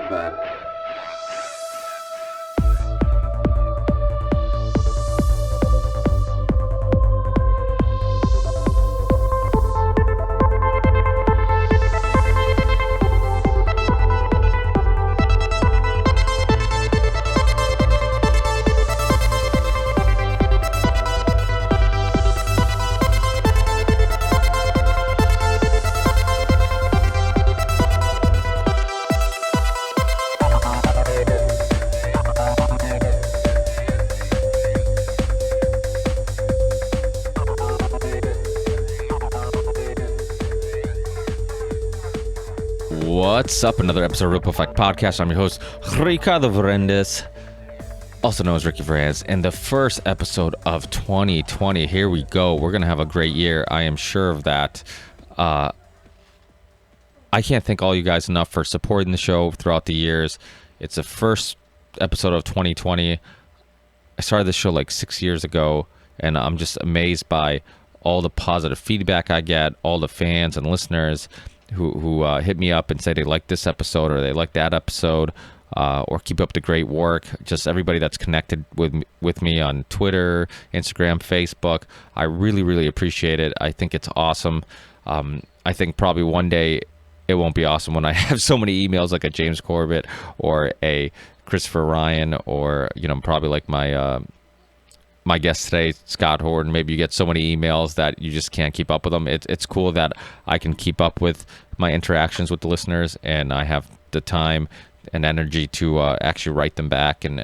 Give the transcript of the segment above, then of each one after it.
bad. What's up? Another episode of Ripple Effect Podcast. I'm your host, Ricardo Varendes, also known as Ricky Varendes, and the first episode of 2020. Here we go. We're going to have a great year. I am sure of that. I can't thank all you guys enough for supporting the show throughout the years. It's the first episode of 2020. I started this show like 6 years ago, and I'm just amazed by all the positive feedback I get, all the fans and listeners who hit me up and say they like this episode or they like that episode, or keep up the great work. Just everybody that's connected with me on Twitter, Instagram, Facebook. I really, really appreciate it. I think it's awesome. I think probably one day it won't be awesome when I have so many emails like a James Corbett or a Christopher Ryan, or probably like my guest today, Scott Horton. Maybe you get so many emails that you just can't keep up with them. It's cool that I can keep up with my interactions with the listeners, and I have the time and energy to actually write them back and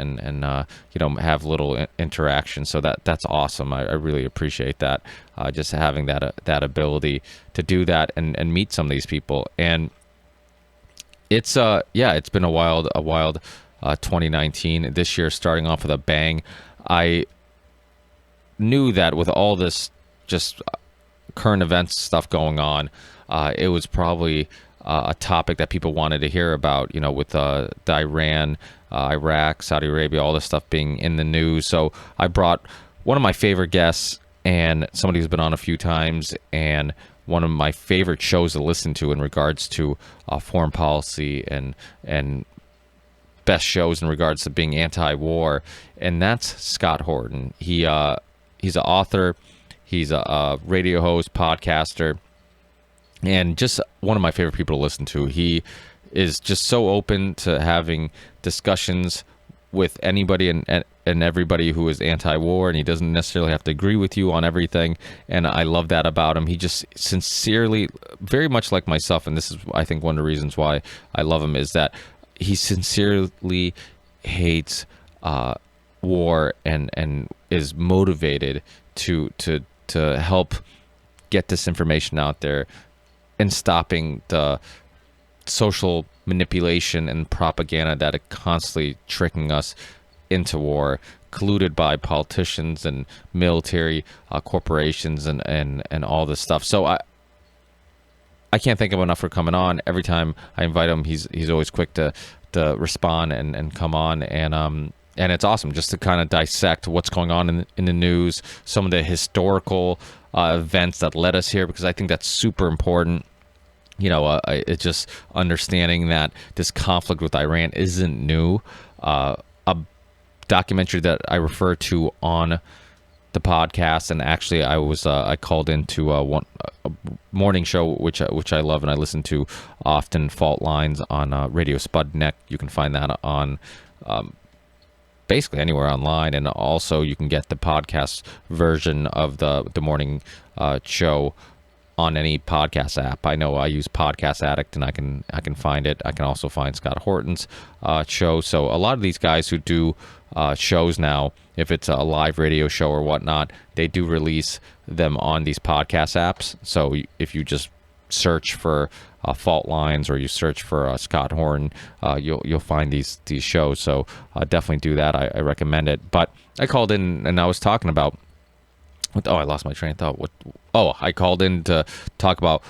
have little interaction. So that's awesome. I really appreciate that. Just having that ability to do that and meet some of these people. And it's been a wild 2019. This year starting off with a bang. I knew that with all this just current events stuff going on, it was probably a topic that people wanted to hear about, with the Iran, Iraq, Saudi Arabia, all this stuff being in the news. So I brought one of my favorite guests, and somebody who's been on a few times, and one of my favorite shows to listen to in regards to foreign policy and best shows in regards to being anti-war, and that's Scott Horton. He's an author, he's a radio host, podcaster, and just one of my favorite people to listen to. He is just so open to having discussions with anybody and everybody who is anti-war, and he doesn't necessarily have to agree with you on everything, and I love that about him. He just sincerely, very much like myself, and this is, I think, one of the reasons why I love him, is that he sincerely hates war and is motivated to help get this information out there and stopping the social manipulation and propaganda that are constantly tricking us into war, colluded by politicians and military corporations and all this stuff. So I can't thank him enough for coming on. Every time I invite him, he's always quick to respond and come on, and it's awesome just to kind of dissect what's going on in the news, some of the historical events that led us here, because I think that's super important. It's just understanding that this conflict with Iran isn't new. A documentary that I refer to on the podcast, and actually I called into a morning show which I love and I listen to often, Fault Lines on Radio Sputnik. You can find that on basically anywhere online, and also you can get the podcast version of the morning show on any podcast app. I know I use Podcast Addict, and I can find it. I can also find Scott Horton's show. So a lot of these guys who do shows now, if it's a live radio show or whatnot, they do release them on these podcast apps. So if you just search for Fault Lines, or you search for Scott Horton, you'll find these shows. So definitely do that. I recommend it. But I called in and I was talking about. I lost my train of thought. I called in to talk about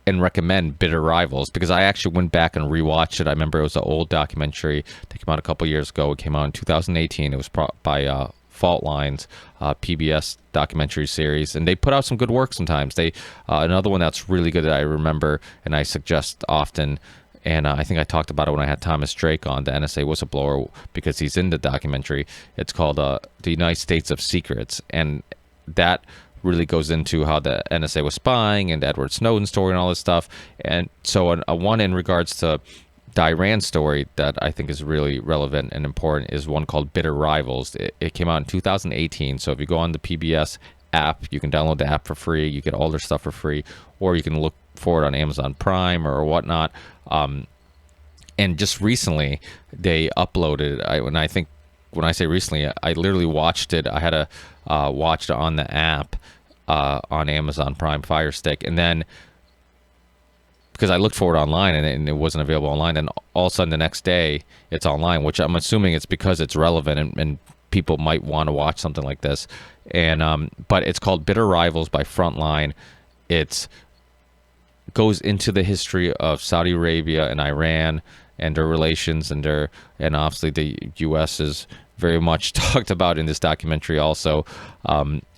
and recommend Bitter Rivals, because I actually went back and rewatched it. I remember it was an old documentary that came out a couple years ago. It came out in 2018. It was by Fault Lines, PBS documentary series, and they put out some good work sometimes. They another one that's really good that I remember and I suggest often and I think I talked about it when I had Thomas Drake on, the NSA whistleblower, because he's in the documentary. It's called The United States of Secrets, and that really goes into how the NSA was spying and the Edward Snowden story and all this stuff. And so a one in regards to the Iran story that I think is really relevant and important is one called Bitter Rivals. It came out in 2018. So if you go on the PBS app, you can download the app for free. You get all their stuff for free, or you can look for it on Amazon Prime or whatnot. And just recently they uploaded it. When I say recently, I literally watched it. I had to watch it on the app on Amazon Prime Fire Stick, and then because I looked for it online and it wasn't available online, and all of a sudden the next day it's online, which I'm assuming it's because it's relevant and people might want to watch something like this. And but it's called Bitter Rivals by Frontline. It goes into the history of Saudi Arabia and Iran and their relations, and obviously the U.S. is very much talked about in this documentary also,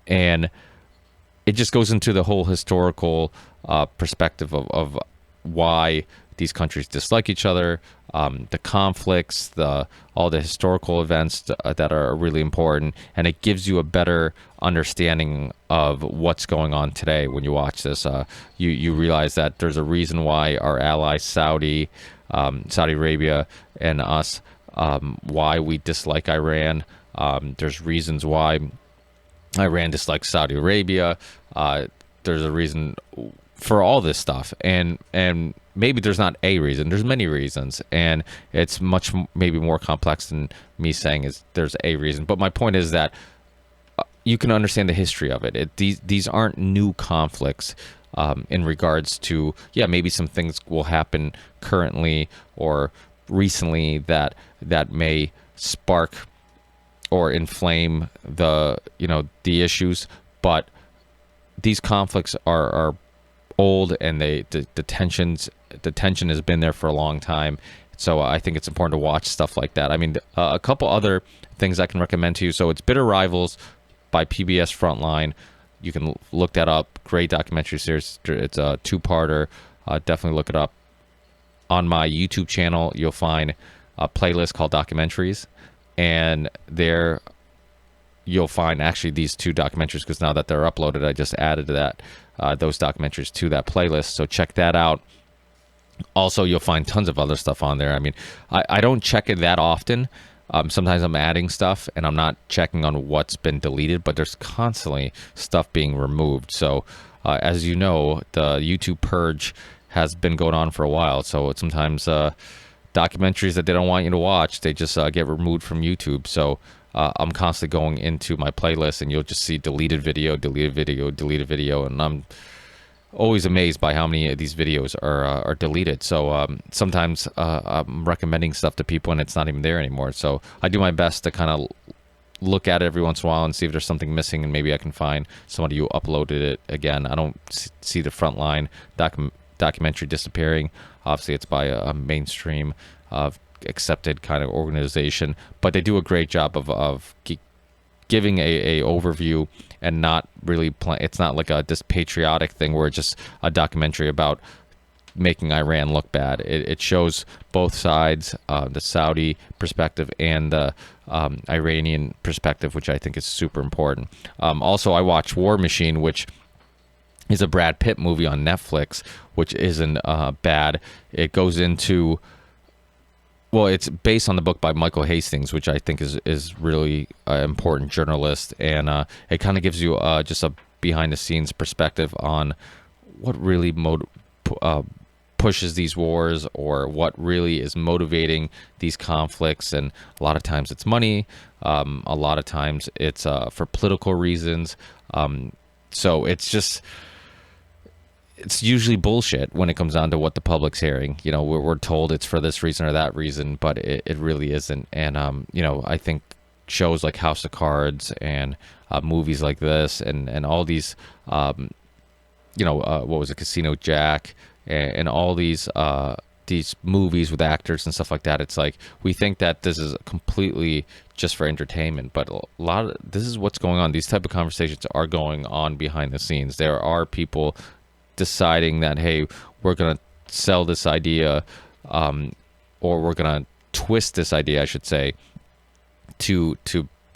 and it just goes into the whole historical perspective of why these countries dislike each other, the conflicts, all the historical events that are really important, and it gives you a better understanding of what's going on today. When you watch this, you realize that there's a reason why our allies Saudi Arabia and us, why we dislike Iran. There's reasons why Iran dislikes Saudi Arabia. There's a reason for all this stuff, and maybe there's not a reason. There's many reasons, and it's much maybe more complex than me saying there's a reason. But my point is that you can understand the history of it. These aren't new conflicts. In regards to, maybe some things will happen currently or recently that may spark or inflame the issues, but these conflicts are old, and the tension has been there for a long time. So I think it's important to watch stuff like that. I mean, a couple other things I can recommend to you. So it's Bitter Rivals by PBS Frontline. You can look that up. Great documentary series. It's a two-parter. Definitely look it up. On my YouTube channel, you'll find a playlist called Documentaries, and there you'll find actually these two documentaries, because now that they're uploaded, I just added those documentaries to that playlist. So check that out. Also, you'll find tons of other stuff on there. I mean, I don't check it that often. Sometimes I'm adding stuff and I'm not checking on what's been deleted, but there's constantly stuff being removed. So as you know, the YouTube purge has been going on for a while. So sometimes documentaries that they don't want you to watch, they just get removed from YouTube. So I'm constantly going into my playlist, and you'll just see deleted video, and I'm always amazed by how many of these videos are deleted. So sometimes I'm recommending stuff to people and it's not even there anymore. So I do my best to kind of look at it every once in a while and see if there's something missing, and maybe I can find somebody who uploaded it again. I don't see the Frontline documentary disappearing. Obviously, it's by a mainstream accepted kind of organization, but they do a great job of giving a overview, and not really it's not like this patriotic thing where it's just a documentary about making Iran look bad. It shows both sides, the Saudi perspective and the Iranian perspective, which I think is super important. Also, I watch War Machine, which is a Brad Pitt movie on Netflix, which isn't bad. It goes into, well, it's based on the book by Michael Hastings, which I think is really important journalist, and it kind of gives you just a behind-the-scenes perspective on what really pushes these wars, or what really is motivating these conflicts. And a lot of times it's money, a lot of times it's for political reasons. So it's usually bullshit when it comes down to what the public's hearing. You know, we're told it's for this reason or that reason, but it really isn't. And I think shows like House of Cards and movies like this, and all these what was it, Casino Jack, and all these movies with actors and stuff like that. It's like, we think that this is completely just for entertainment, but this is what's going on. These type of conversations are going on behind the scenes. There are people deciding that, hey, we're going to sell this idea or we're going to twist this idea, I should say, to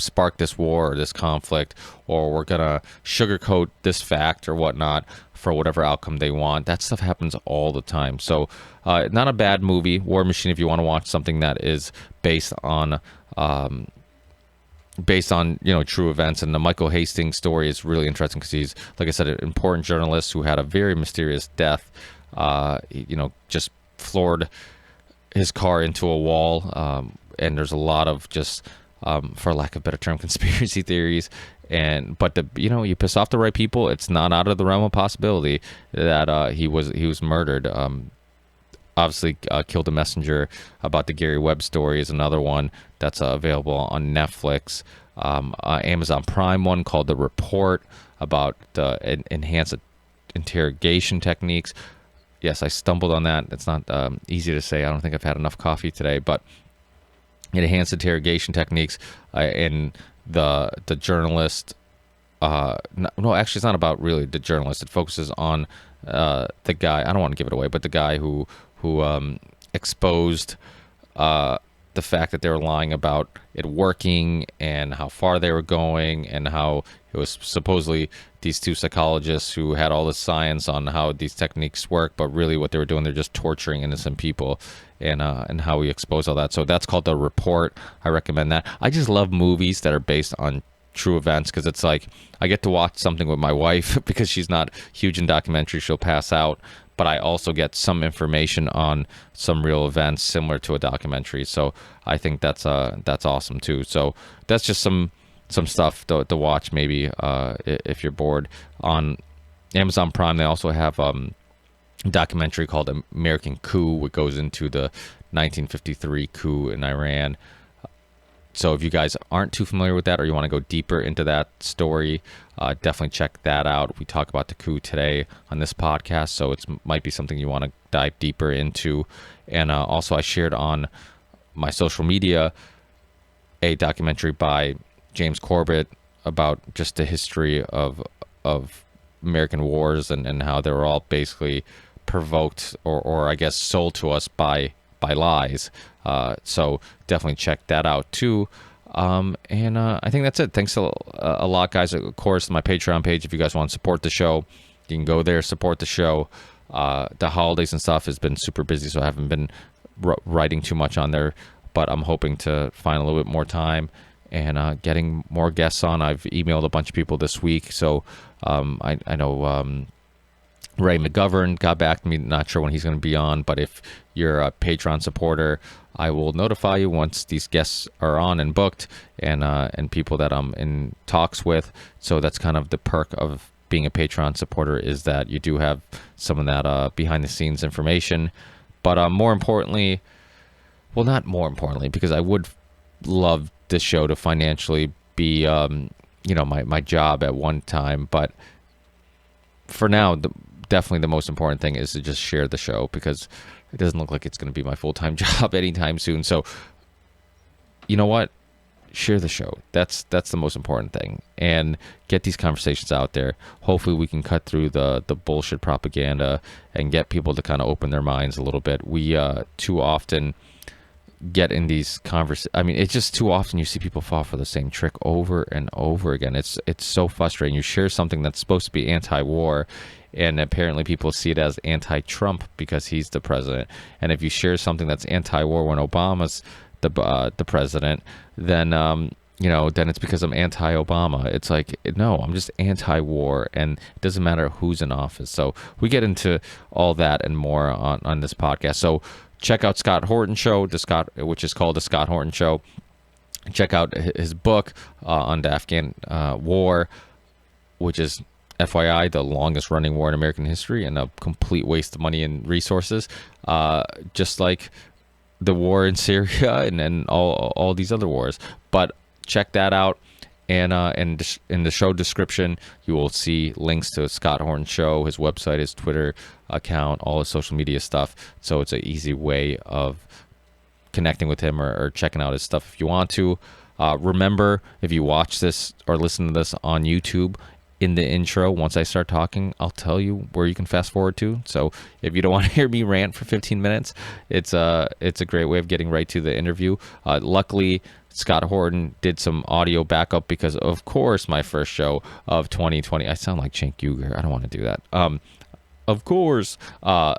spark this war or this conflict, or we're going to sugarcoat this fact or whatnot for whatever outcome they want. That stuff happens all the time. So not a bad movie, War Machine, if you want to watch something that is based on true events. And the Michael Hastings story is really interesting because he's, like I said, an important journalist who had a very mysterious death. Just floored his car into a wall, and there's a lot of just for lack of a better term, conspiracy theories. But you piss off the right people, it's not out of the realm of possibility that he was murdered. Obviously, Killed a Messenger about the Gary Webb story is another one that's available on Netflix. Amazon Prime one called The Report about the enhanced interrogation techniques. Yes, I stumbled on that. It's not easy to say. I don't think I've had enough coffee today, but enhanced interrogation techniques and the journalist. No, actually, it's not about really the journalist. It focuses on the guy. I don't want to give it away, but the guy who exposed the fact that they were lying about it working and how far they were going, and how it was supposedly these two psychologists who had all the science on how these techniques work, but really what they were doing, they're just torturing innocent people, and how we expose all that. So that's called The Report. I recommend that. I just love movies that are based on true events, because it's like I get to watch something with my wife because she's not huge in documentaries, she'll pass out, but I also get some information on some real events similar to a documentary. So I think that's awesome too. So that's just some stuff to watch maybe if you're bored. On Amazon Prime, they also have a documentary called American Coup, which goes into the 1953 coup in Iran. So if you guys aren't too familiar with that, or you want to go deeper into that story, definitely check that out. We talk about the coup today on this podcast, so it might be something you want to dive deeper into. And also, I shared on my social media a documentary by James Corbett about just the history of American wars, and how they were all basically provoked or I guess sold to us by lies. So definitely check that out too. And I think that's it. Thanks a lot, guys. Of course, my Patreon page, if you guys want to support the show, you can go there, support the show. The holidays and stuff has been super busy, so I haven't been writing too much on there, but I'm hoping to find a little bit more time and getting more guests on. I've emailed a bunch of people this week, so I know Ray McGovern got back to me. Not sure when he's going to be on, but if you're a Patreon supporter, I will notify you once these guests are on and booked, and people that I'm in talks with. So that's kind of the perk of being a Patreon supporter, is that you do have some of that behind the scenes information. But more importantly, well, not more importantly, because I would love this show to financially be my job at one time, but for now, definitely the most important thing is to just share the show, because it doesn't look like it's going to be my full-time job anytime soon. So, you know what? Share the show. That's the most important thing, and get these conversations out there. Hopefully we can cut through the bullshit propaganda and get people to kind of open their minds a little bit. We too often get in these conversations. I mean, it's just too often you see people fall for the same trick over and over again. It's so frustrating. You share something that's supposed to be anti-war, and apparently people see it as anti-Trump because he's the president. And if you share something that's anti-war when Obama's the president, then then it's because I'm anti-Obama. It's like, no, I'm just anti-war, and it doesn't matter who's in office. So we get into all that and more on this podcast. So check out Scott Horton Show, which is called The Scott Horton Show. Check out his book on the Afghan war, which is, FYI, the longest running war in American history and a complete waste of money and resources, just like the war in Syria and all these other wars. But check that out. And in the show description, you will see links to Scott Horton Show, his website, his Twitter account, all his social media stuff. So it's an easy way of connecting with him or checking out his stuff if you want to. Remember, if you watch this or listen to this on YouTube, in the intro, once I start talking, I'll tell you where you can fast forward to. So if you don't want to hear me rant for 15 minutes, it's a great way of getting right to the interview. Luckily, Scott Horton did some audio backup because, of course, my first show of 2020. I sound like Cenk Uygur. I don't want to do that. Of course, my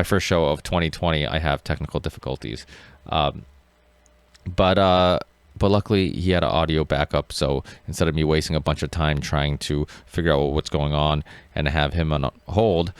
first show of 2020, I have technical difficulties. But luckily he had an audio backup, so instead of me wasting a bunch of time trying to figure out what's going on and have him on hold,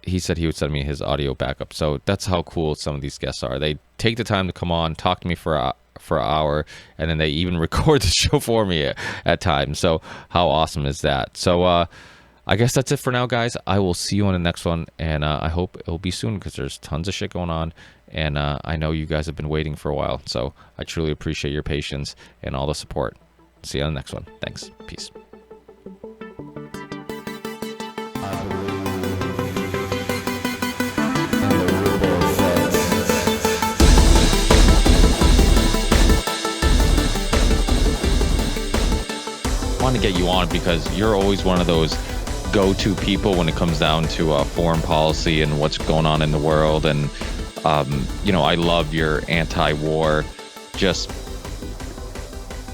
he said he would send me his audio backup. So that's how cool some of these guests are. They take the time to come on, talk to me for an hour, and then they even record the show for me at times. So how awesome is that? So I guess that's it for now, guys. I will see you on the next one, and I hope it'll be soon because there's tons of shit going on. And I know you guys have been waiting for a while, so I truly appreciate your patience and all the support. See you on the next one. Thanks. Peace. I want to get you on because you're always one of those go-to people when it comes down to foreign policy and what's going on in the world. And I love your anti-war just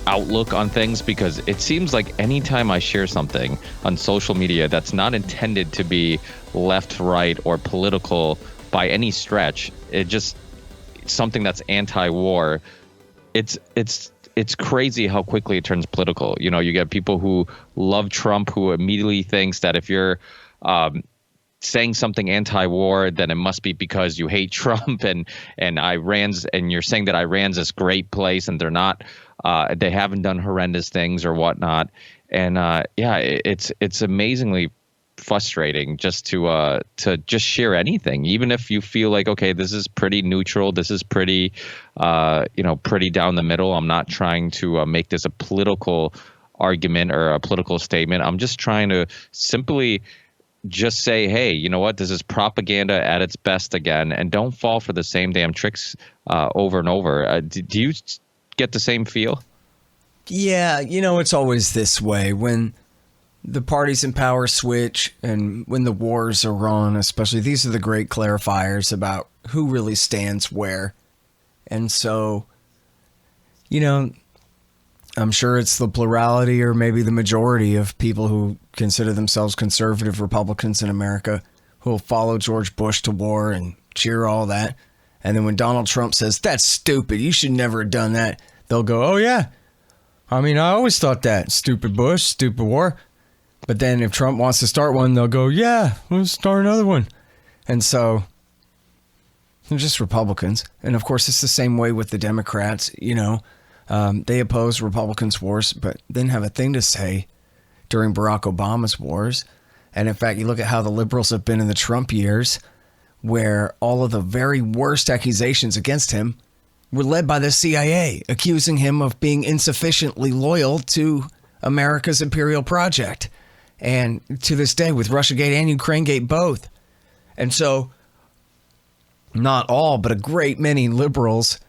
outlook on things, because it seems like anytime I share something on social media that's not intended to be left, right, or political by any stretch, it just something that's anti-war, it's crazy how quickly it turns political. You get people who love Trump who immediately thinks that if you're saying something anti-war, then it must be because you hate Trump and Iran's, and you're saying that Iran's this great place and they're not, they haven't done horrendous things or whatnot. And it's amazingly frustrating just to just share anything, even if you feel like, okay, this is pretty neutral, this is pretty pretty down the middle. I'm not trying to make this a political argument or a political statement. I'm just trying to simply just say, hey, you know what? This is propaganda at its best again, and don't fall for the same damn tricks over and over. Do you get the same feel? Yeah, it's always this way when the parties in power switch and when the wars are on, especially. These are the great clarifiers about who really stands where. And so, I'm sure it's the plurality or maybe the majority of people who consider themselves conservative Republicans in America who will follow George Bush to war and cheer all that. And then when Donald Trump says, that's stupid, you should never have done that, they'll go, oh yeah, I mean, I always thought that. Stupid Bush, stupid war. But then if Trump wants to start one, they'll go, yeah, let's start another one. And so they're just Republicans. And of course, it's the same way with the Democrats. They oppose Republicans' wars, but didn't have a thing to say during Barack Obama's wars. And in fact, you look at how the liberals have been in the Trump years, where all of the very worst accusations against him were led by the CIA, accusing him of being insufficiently loyal to America's imperial project. And to this day, with Russiagate and Ukrainegate both. And so, not all, but a great many liberals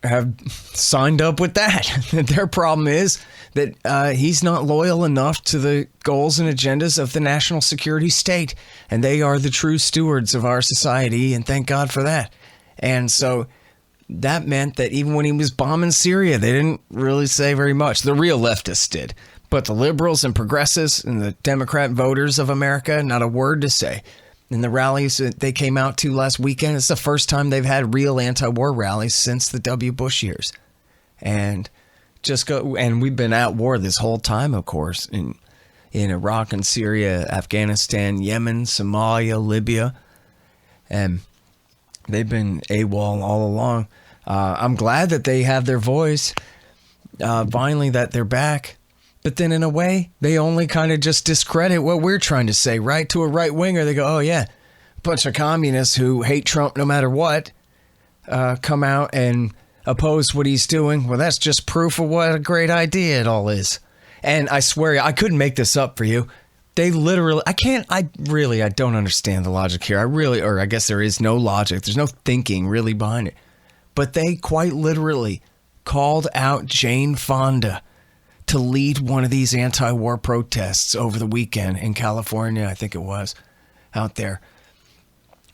have signed up with that. Their problem is that he's not loyal enough to the goals and agendas of the national security state. And they are the true stewards of our society, and thank God for that. And so that meant that even when he was bombing Syria, they didn't really say very much. The real leftists did. But the liberals and progressives and the Democrat voters of America, not a word to say. In the rallies that they came out to last weekend, it's the first time they've had real anti-war rallies since the W. Bush years. And we've been at war this whole time, of course, in Iraq and Syria, Afghanistan, Yemen, Somalia, Libya. And they've been AWOL all along. I'm glad that they have their voice, finally that they're back. But then in a way, they only kind of just discredit what we're trying to say, right? To a right winger, they go, oh yeah, a bunch of communists who hate Trump no matter what come out and oppose what he's doing. Well, that's just proof of what a great idea it all is. And I swear, I couldn't make this up for you. They literally, I don't understand the logic here. I guess there is no logic. There's no thinking really behind it. But they quite literally called out Jane Fonda to lead one of these anti-war protests over the weekend in California, I think it was, out there,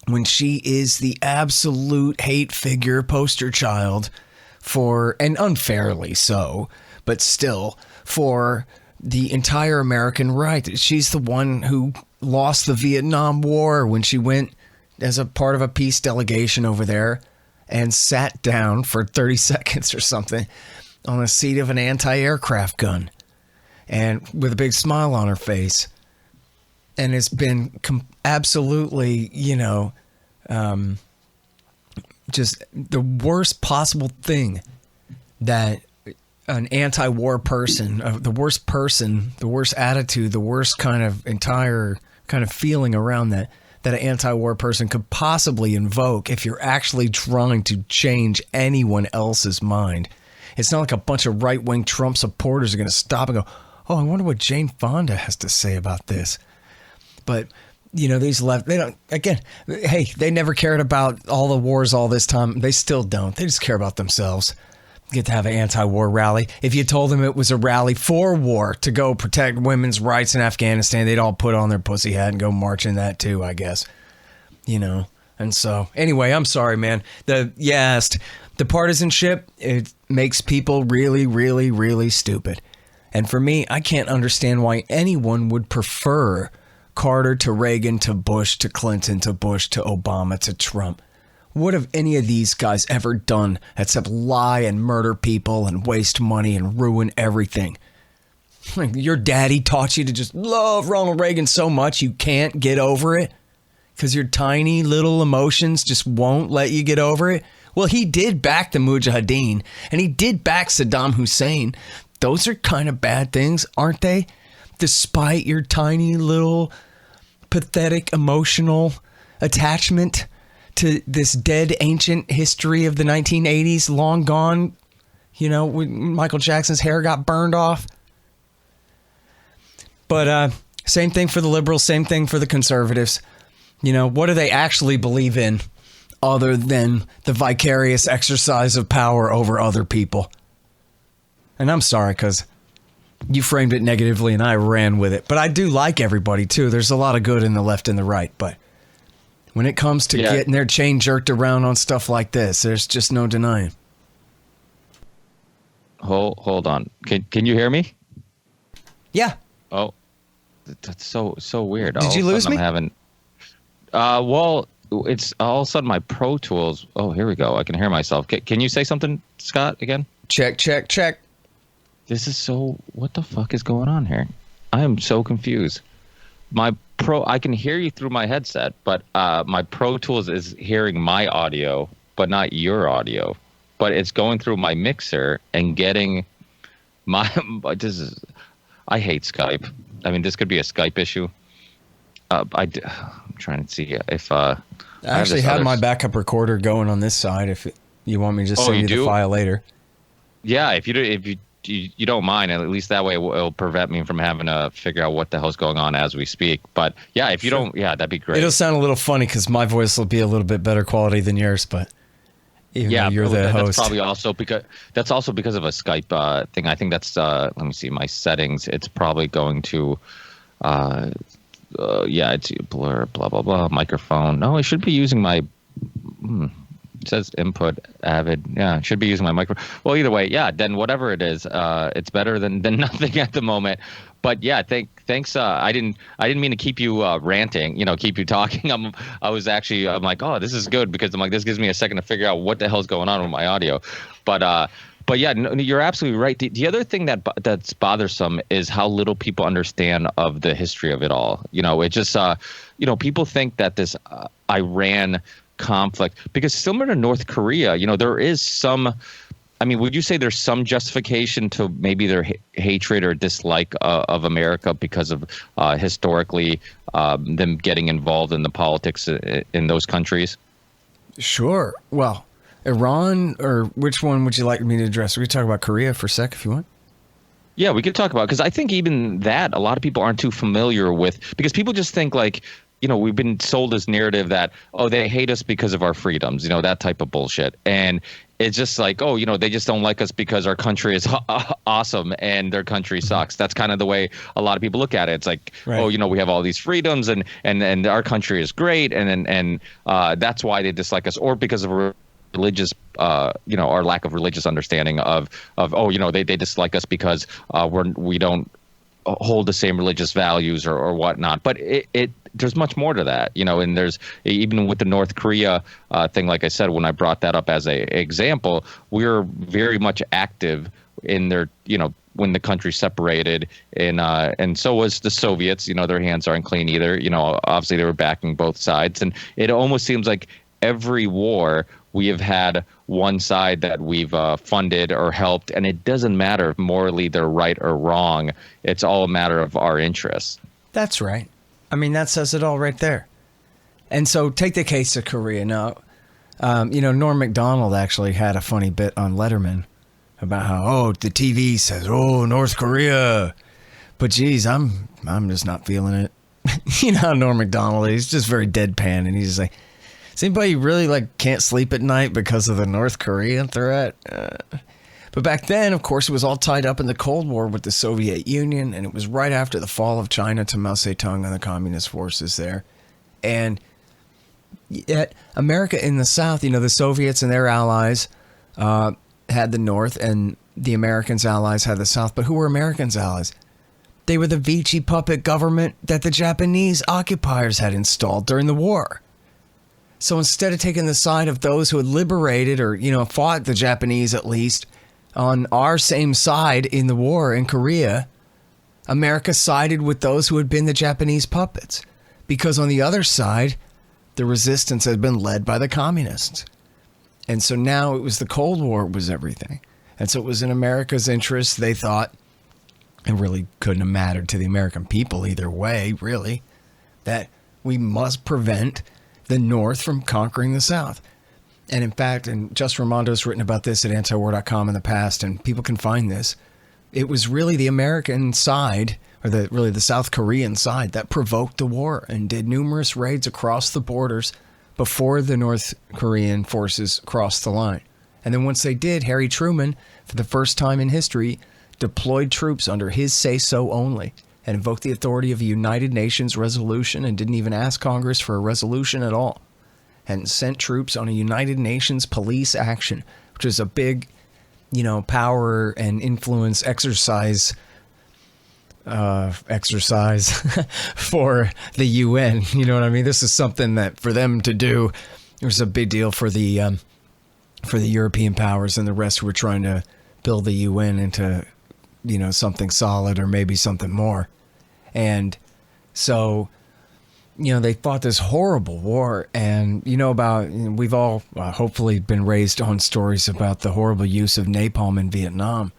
when she is the absolute hate figure poster child for, and unfairly so, but still, for the entire American right. She's the one who lost the Vietnam War when she went as a part of a peace delegation over there and sat down for 30 seconds or something on the seat of an anti-aircraft gun and with a big smile on her face. And it's been absolutely, just the worst possible thing that an anti-war person, the worst attitude, the worst kind of entire kind of feeling around that an anti-war person could possibly invoke if you're actually trying to change anyone else's mind. It's not like a bunch of right-wing Trump supporters are going to stop and go, oh, I wonder what Jane Fonda has to say about this. But, these left, they don't, again, hey, they never cared about all the wars all this time. They still don't. They just care about themselves. Get to have an anti-war rally. If you told them it was a rally for war to go protect women's rights in Afghanistan, they'd all put on their pussy hat and go march in that too, I guess. And so, anyway, I'm sorry, man. The partisanship, it makes people really, really, really stupid. And for me, I can't understand why anyone would prefer Carter to Reagan to Bush to Clinton to Bush to Obama to Trump. What have any of these guys ever done except lie and murder people and waste money and ruin everything? Like, your daddy taught you to just love Ronald Reagan so much you can't get over it because your tiny little emotions just won't let you get over it. Well, he did back the Mujahideen and he did back Saddam Hussein. Those are kind of bad things, aren't they? Despite your tiny little pathetic emotional attachment to this dead ancient history of the 1980s, long gone, when Michael Jackson's hair got burned off. But same thing for the liberals, same thing for the conservatives. What do they actually believe in other than the vicarious exercise of power over other people? And I'm sorry, because you framed it negatively and I ran with it. But I do like everybody, too. There's a lot of good in the left and the right, but when it comes to getting their chain jerked around on stuff like this, there's just no denying. Hold on. Can you hear me? Yeah. Oh, that's so weird. Did you lose me? Well, it's all of a sudden my Pro Tools. Oh, here we go. I can hear myself. Can you say something, Scott, again? Check. This is what the fuck is going on here? I am so confused. I can hear you through my headset, but my Pro Tools is hearing my audio, but not your audio. But it's going through my mixer and getting I hate Skype. I mean, this could be a Skype issue. I'm trying to see if I actually had my backup recorder going on this side. If you want me to just send you the file later. Yeah, if you don't mind, at least that way it'll prevent me from having to figure out what the hell's going on as we speak. But yeah, if you don't, that'd be great. It'll sound a little funny because my voice will be a little bit better quality than yours, but even though you're the host. That's probably also because of a Skype thing. I think that's let me see my settings. It's probably going to it's blur, blah blah blah, microphone. No, I should be using my it says input Avid. Yeah, should be using my micro. Well, either way, then whatever it is, it's better than nothing at the moment. But yeah, thanks. I didn't mean to keep you ranting, keep you talking. I'm like, oh, this is good because I'm like, this gives me a second to figure out what the hell's going on with my audio. But yeah, no, you're absolutely right. The other thing that's bothersome is how little people understand of the history of it all. It just people think that this Iran conflict, because similar to North Korea, there is some, would you say there's some justification to maybe their hatred or dislike of America because of historically them getting involved in the politics in those countries? Sure. Well, Iran, or which one would you like me to address? We can talk about Korea for a sec if you want. Yeah, we could talk about, because I think even that a lot of people aren't too familiar with, because people just think like we've been sold this narrative that, oh, they hate us because of our freedoms, that type of bullshit. And it's just like, oh, they just don't like us because our country is awesome and their country sucks. That's kind of the way a lot of people look at it. It's like, right. Oh, we have all these freedoms and our country is great. And that's why they dislike us, or because of religious, our lack of religious understanding of they dislike us because we don't hold the same religious values or whatnot. But there's much more to that, and there's, even with the North Korea thing, like I said, when I brought that up as a example, we're very much active in their, when the country separated, and so was the Soviets. Their hands aren't clean either. Obviously they were backing both sides, and it almost seems like every war we have had one side that we've funded or helped, and it doesn't matter if morally they're right or wrong. It's all a matter of our interests. That's right. I mean, that says it all right there. And so take the case of Korea. Now, Norm Macdonald actually had a funny bit on Letterman about how, the TV says, North Korea. But geez, I'm just not feeling it. You know how Norm Macdonald is, just very deadpan, and he's just like, does anybody really can't sleep at night because of the North Korean threat? But back then, of course, it was all tied up in the Cold War with the Soviet Union, and it was right after the fall of China to Mao Zedong and the communist forces there. And yet, America in the South, the Soviets and their allies had the North, and the Americans' allies had the South. But who were Americans' allies? They were the Vichy puppet government that the Japanese occupiers had installed during the war. So instead of taking the side of those who had liberated or, fought the Japanese at least on our same side in the war in Korea, America sided with those who had been the Japanese puppets, because on the other side, the resistance had been led by the communists. And so now it was the Cold War was everything. And so it was in America's interest, they thought. It really couldn't have mattered to the American people either way, really, that we must prevent the North from conquering the South. And in fact, and Just Ramondo's written about this at AntiWar.com in the past, and people can find this. It was really the American side, or the South Korean side, that provoked the war and did numerous raids across the borders before the North Korean forces crossed the line. And then once they did, Harry Truman, for the first time in history, deployed troops under his say-so only, and invoked the authority of a United Nations resolution, and didn't even ask Congress for a resolution at all, and sent troops on a United Nations police action, which is a big, power and influence exercise for the UN. You know what I mean? This is something that for them to do, it was a big deal for the European powers and the rest who were trying to build the UN into, something solid or maybe something more. And so, they fought this horrible war, and we've all hopefully been raised on stories about the horrible use of napalm in Vietnam,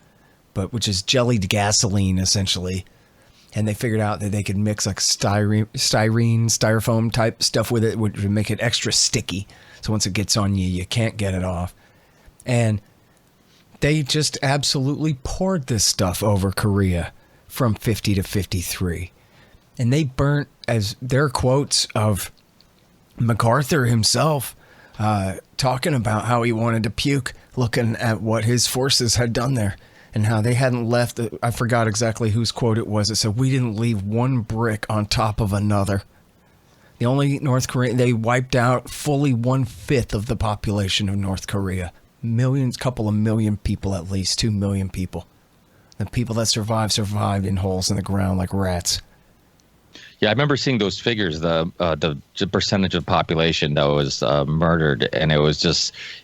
but which is jellied gasoline essentially. And they figured out that they could mix styrofoam type stuff with it, which would make it extra sticky. So once it gets on you, you can't get it off. And they just absolutely poured this stuff over Korea from 50 to 53. And they burnt, as their quotes of MacArthur himself, talking about how he wanted to puke looking at what his forces had done there and how they hadn't left. I forgot exactly whose quote it was. It said, "We didn't leave one brick on top of another." The only North Korean, they wiped out fully 1/5 of the population of North Korea. Millions, couple of million people, at least 2 million people. The people that survived in holes in the ground like rats. Yeah, I remember seeing those figures, the percentage of population that was murdered, and it was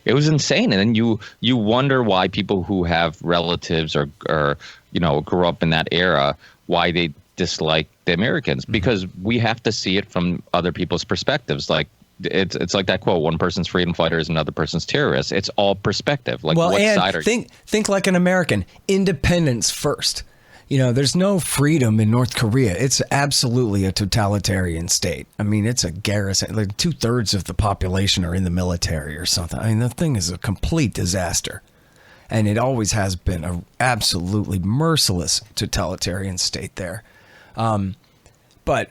insane. And then you wonder why people who have relatives or grew up in that era, why they dislike the Americans, because we have to see it from other people's perspectives. Like it's like that quote: "One person's freedom fighter is another person's terrorist." It's all perspective. Like, what side are you? Think like an American. Independence first. There's no freedom in North Korea. It's absolutely a totalitarian state. I mean, it's a garrison. Like 2/3 of the population are in the military or something. I mean, the thing is a complete disaster. And it always has been a absolutely merciless totalitarian state there. But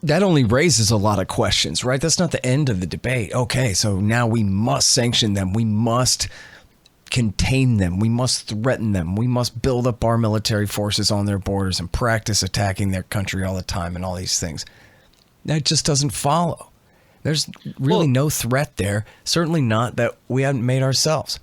that only raises a lot of questions, right? That's not the end of the debate. Okay, so now we must sanction them. We must contain them. We must threaten them. We must build up our military forces on their borders and practice attacking their country all the time and all these things. That just doesn't follow. There's really no threat there. Certainly not that we haven't made ourselves.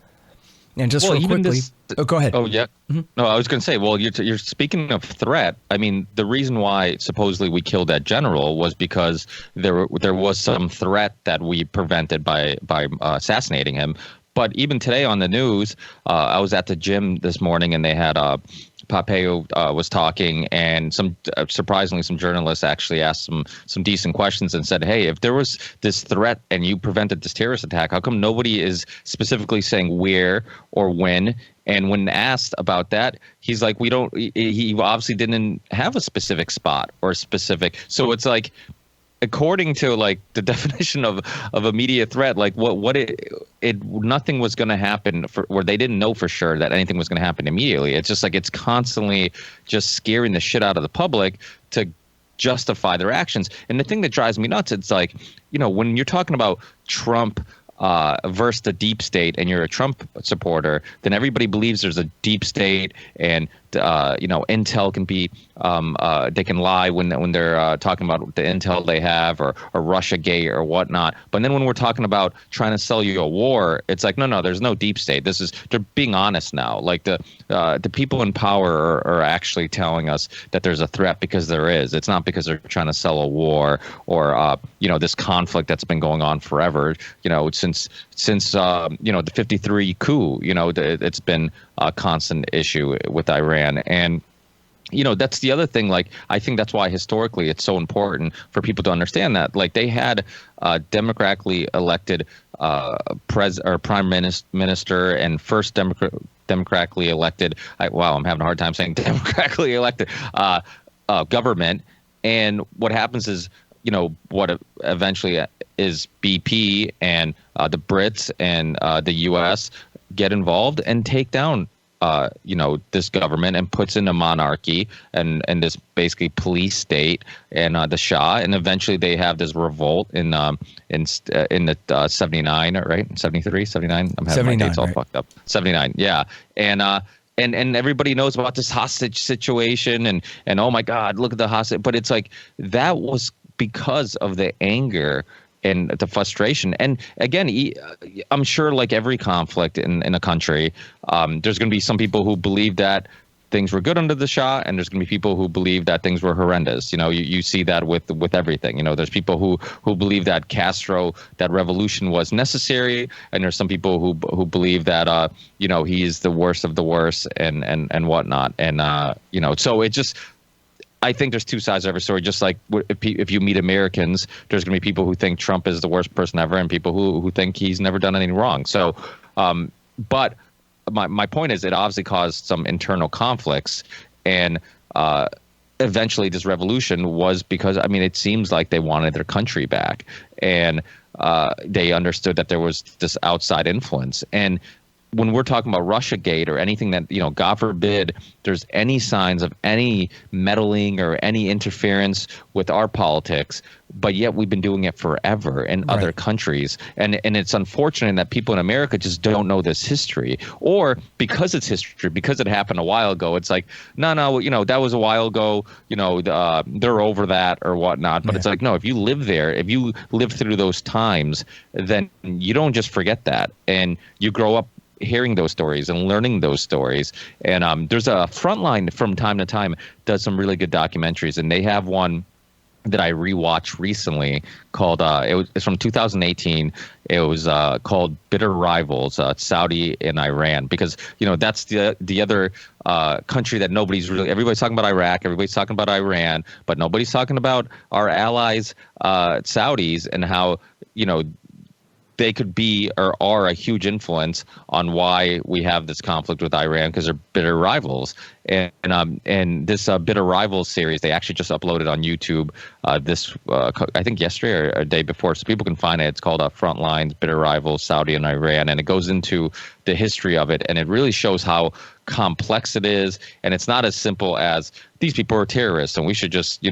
And just real quickly, go ahead. Oh, yeah. Mm-hmm. No, I was going to say, well, you're speaking of threat. I mean, the reason why supposedly we killed that general was because there was some threat that we prevented by assassinating him. But even today on the news, I was at the gym this morning and they had Pompeo was talking, and surprisingly some journalists actually asked some decent questions and said, hey, if there was this threat and you prevented this terrorist attack, how come nobody is specifically saying where or when? And when asked about that, he's like, he obviously didn't have a specific spot or specific. So it's like, according to like the definition of immediate threat, like nothing was going to happen where they didn't know for sure that anything was going to happen immediately. It's just like it's constantly just scaring the shit out of the public to justify their actions. And the thing that drives me nuts, it's like, when you're talking about Trump versus the deep state and you're a Trump supporter, then everybody believes there's a deep state and intel can be they can lie when they're talking about the intel they have or Russiagate or whatnot. But then when we're talking about trying to sell you a war, it's like no, there's no deep state. They're being honest now. Like the people in power are actually telling us that there's a threat because there is. It's not because they're trying to sell a war or this conflict that's been going on forever. Since the 53 coup. It's been a constant issue with Iran. And that's the other thing. Like, I think that's why historically it's so important for people to understand that. Like, they had democratically elected prime minister and first democratically elected. I'm having a hard time saying democratically elected government. And what happens is, what eventually is BP and the Brits and the U.S. get involved and take down this government and puts in a monarchy and this basically police state and the Shah, and eventually they have this revolt in the 79, right? 73, 79. I'm having my dates all fucked up. 79, yeah. And everybody knows about this hostage situation and oh my God, look at the hostage. But it's like that was because of the anger and the frustration. And again, I'm sure like every conflict in a country, there's going to be some people who believe that things were good under the Shah, and there's going to be people who believe that things were horrendous. You see that with everything. There's people who believe that that revolution was necessary, and there's some people who believe that he is the worst of the worst and whatnot. And so it just, I think there's two sides of every story. Just like if you meet Americans, there's going to be people who think Trump is the worst person ever, and people who think he's never done anything wrong. So, but my point is, it obviously caused some internal conflicts, and eventually this revolution was because, it seems like they wanted their country back, and they understood that there was this outside influence. And when we're talking about Russiagate or anything that, God forbid, there's any signs of any meddling or any interference with our politics, but yet we've been doing it forever in other countries. And it's unfortunate that people in America just don't know this history, or because it's history, because it happened a while ago, it's like, no, that was a while ago, they're over that or whatnot. But it's like, no, if you live there, if you live through those times, then you don't just forget that. And you grow up hearing those stories and learning those stories. And there's a Frontline from time to time does some really good documentaries, and they have one that I rewatched recently called it's from 2018. It was called Bitter Rivals, Saudi and Iran, because that's the other country that everybody's talking about Iraq, everybody's talking about Iran, but nobody's talking about our allies, Saudis, and how they could be or are a huge influence on why we have this conflict with Iran, because they're bitter rivals. And this Bitter Rivals series, they actually just uploaded on YouTube I think yesterday or a day before, so people can find it. It's called Front Lines, Bitter Rivals, Saudi and Iran, and it goes into the history of it, and it really shows how complex it is, and it's not as simple as these people are terrorists and we should just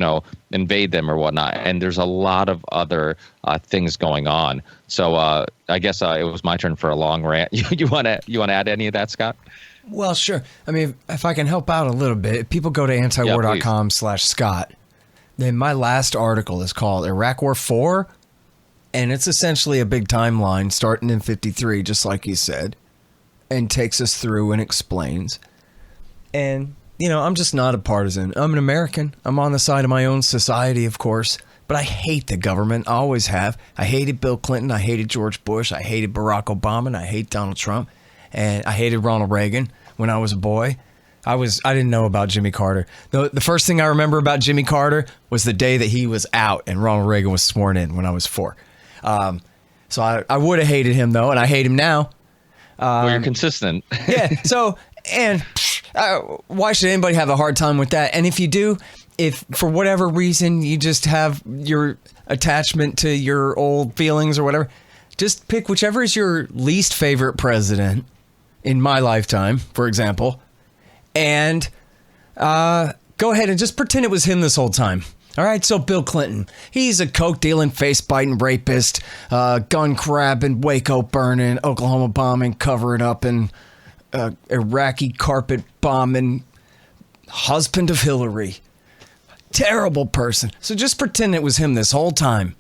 invade them or whatnot. And there's a lot of other things going on. So I guess it was my turn for a long rant. You want to add any of that, Scott? Well, sure. I mean, if I can help out a little bit, if people go to antiwar.com/Scott, then my last article is called Iraq War 4, and it's essentially a big timeline starting in 53, just like you said, and takes us through and explains. And, I'm just not a partisan. I'm an American. I'm on the side of my own society, of course, but I hate the government. I always have. I hated Bill Clinton. I hated George Bush. I hated Barack Obama, and I hate Donald Trump. And I hated Ronald Reagan when I was a boy. I didn't know about Jimmy Carter. The first thing I remember about Jimmy Carter was the day that he was out and Ronald Reagan was sworn in when I was 4. So I would have hated him, though, and I hate him now. Well, you're consistent. Yeah. So, and why should anybody have a hard time with that? And if you do, if for whatever reason you just have your attachment to your old feelings or whatever, just pick whichever is your least favorite president in my lifetime, for example, and go ahead and just pretend it was him this whole time. All right, so Bill Clinton, he's a coke-dealing, face-biting rapist, gun-grabbing, Waco burning, Oklahoma bombing, covering up, and Iraqi carpet bombing, husband of Hillary. Terrible person. So just pretend it was him this whole time,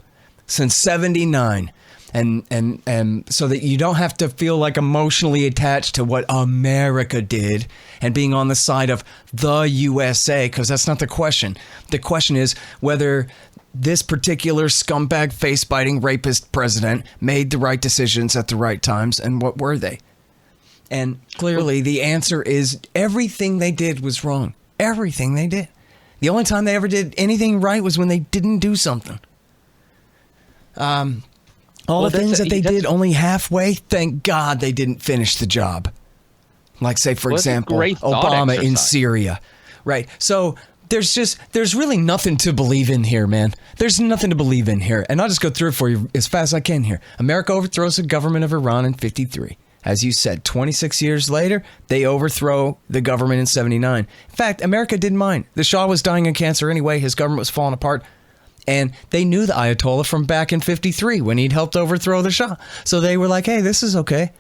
since 79. And so that you don't have to feel like emotionally attached to what America did and being on the side of the USA, because that's not the question. The question is whether this particular scumbag, face-biting, rapist president made the right decisions at the right times, and what were they? And clearly the answer is everything they did was wrong. Everything they did. The only time they ever did anything right was when they didn't do something. All the things that they did only halfway, thank God they didn't finish the job. Like, say, for example, Obama in Syria. Right. So there's really nothing to believe in here, man. There's nothing to believe in here. And I'll just go through it for you as fast as I can here. America overthrows the government of Iran in 53. As you said, 26 years later, they overthrow the government in 79. In fact, America didn't mind. The Shah was dying of cancer anyway. His government was falling apart. And they knew the Ayatollah from back in 53 when he'd helped overthrow the Shah. So they were like, hey, this is okay.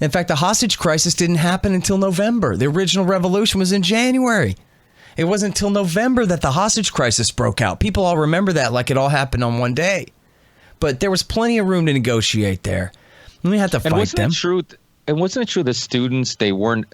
In fact, the hostage crisis didn't happen until November. The original revolution was in January. It wasn't until November that the hostage crisis broke out. People all remember that like it all happened on one day. But there was plenty of room to negotiate there. We had to fight them. And wasn't it true the students, they weren't,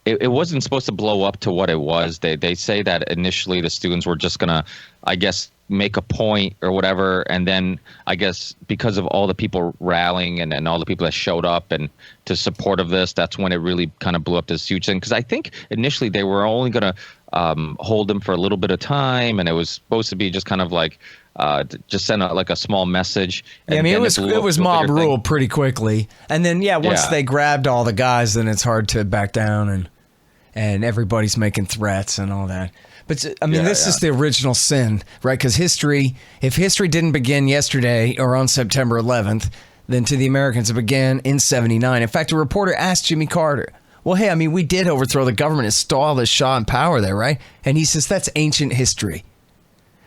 it wasn't supposed to blow up to what it was. They say that initially the students were just going to, I guess, make a point or whatever. And then I guess because of all the people rallying and all the people that showed up and to support of this, that's when it really kind of blew up this huge thing. Because I think initially they were only going to hold them for a little bit of time. And it was supposed to be just kind of like just send like a small message. And yeah, I mean, it was mob rule pretty quickly. And then, once they grabbed all the guys, then it's hard to back down and everybody's making threats and all that. But I mean, this is the original sin, right? Because if history didn't begin yesterday or on September 11th, then to the Americans it began in 79. In fact, a reporter asked Jimmy Carter, well, hey, I mean, we did overthrow the government, install the Shah in power there, right? And he says, that's ancient history.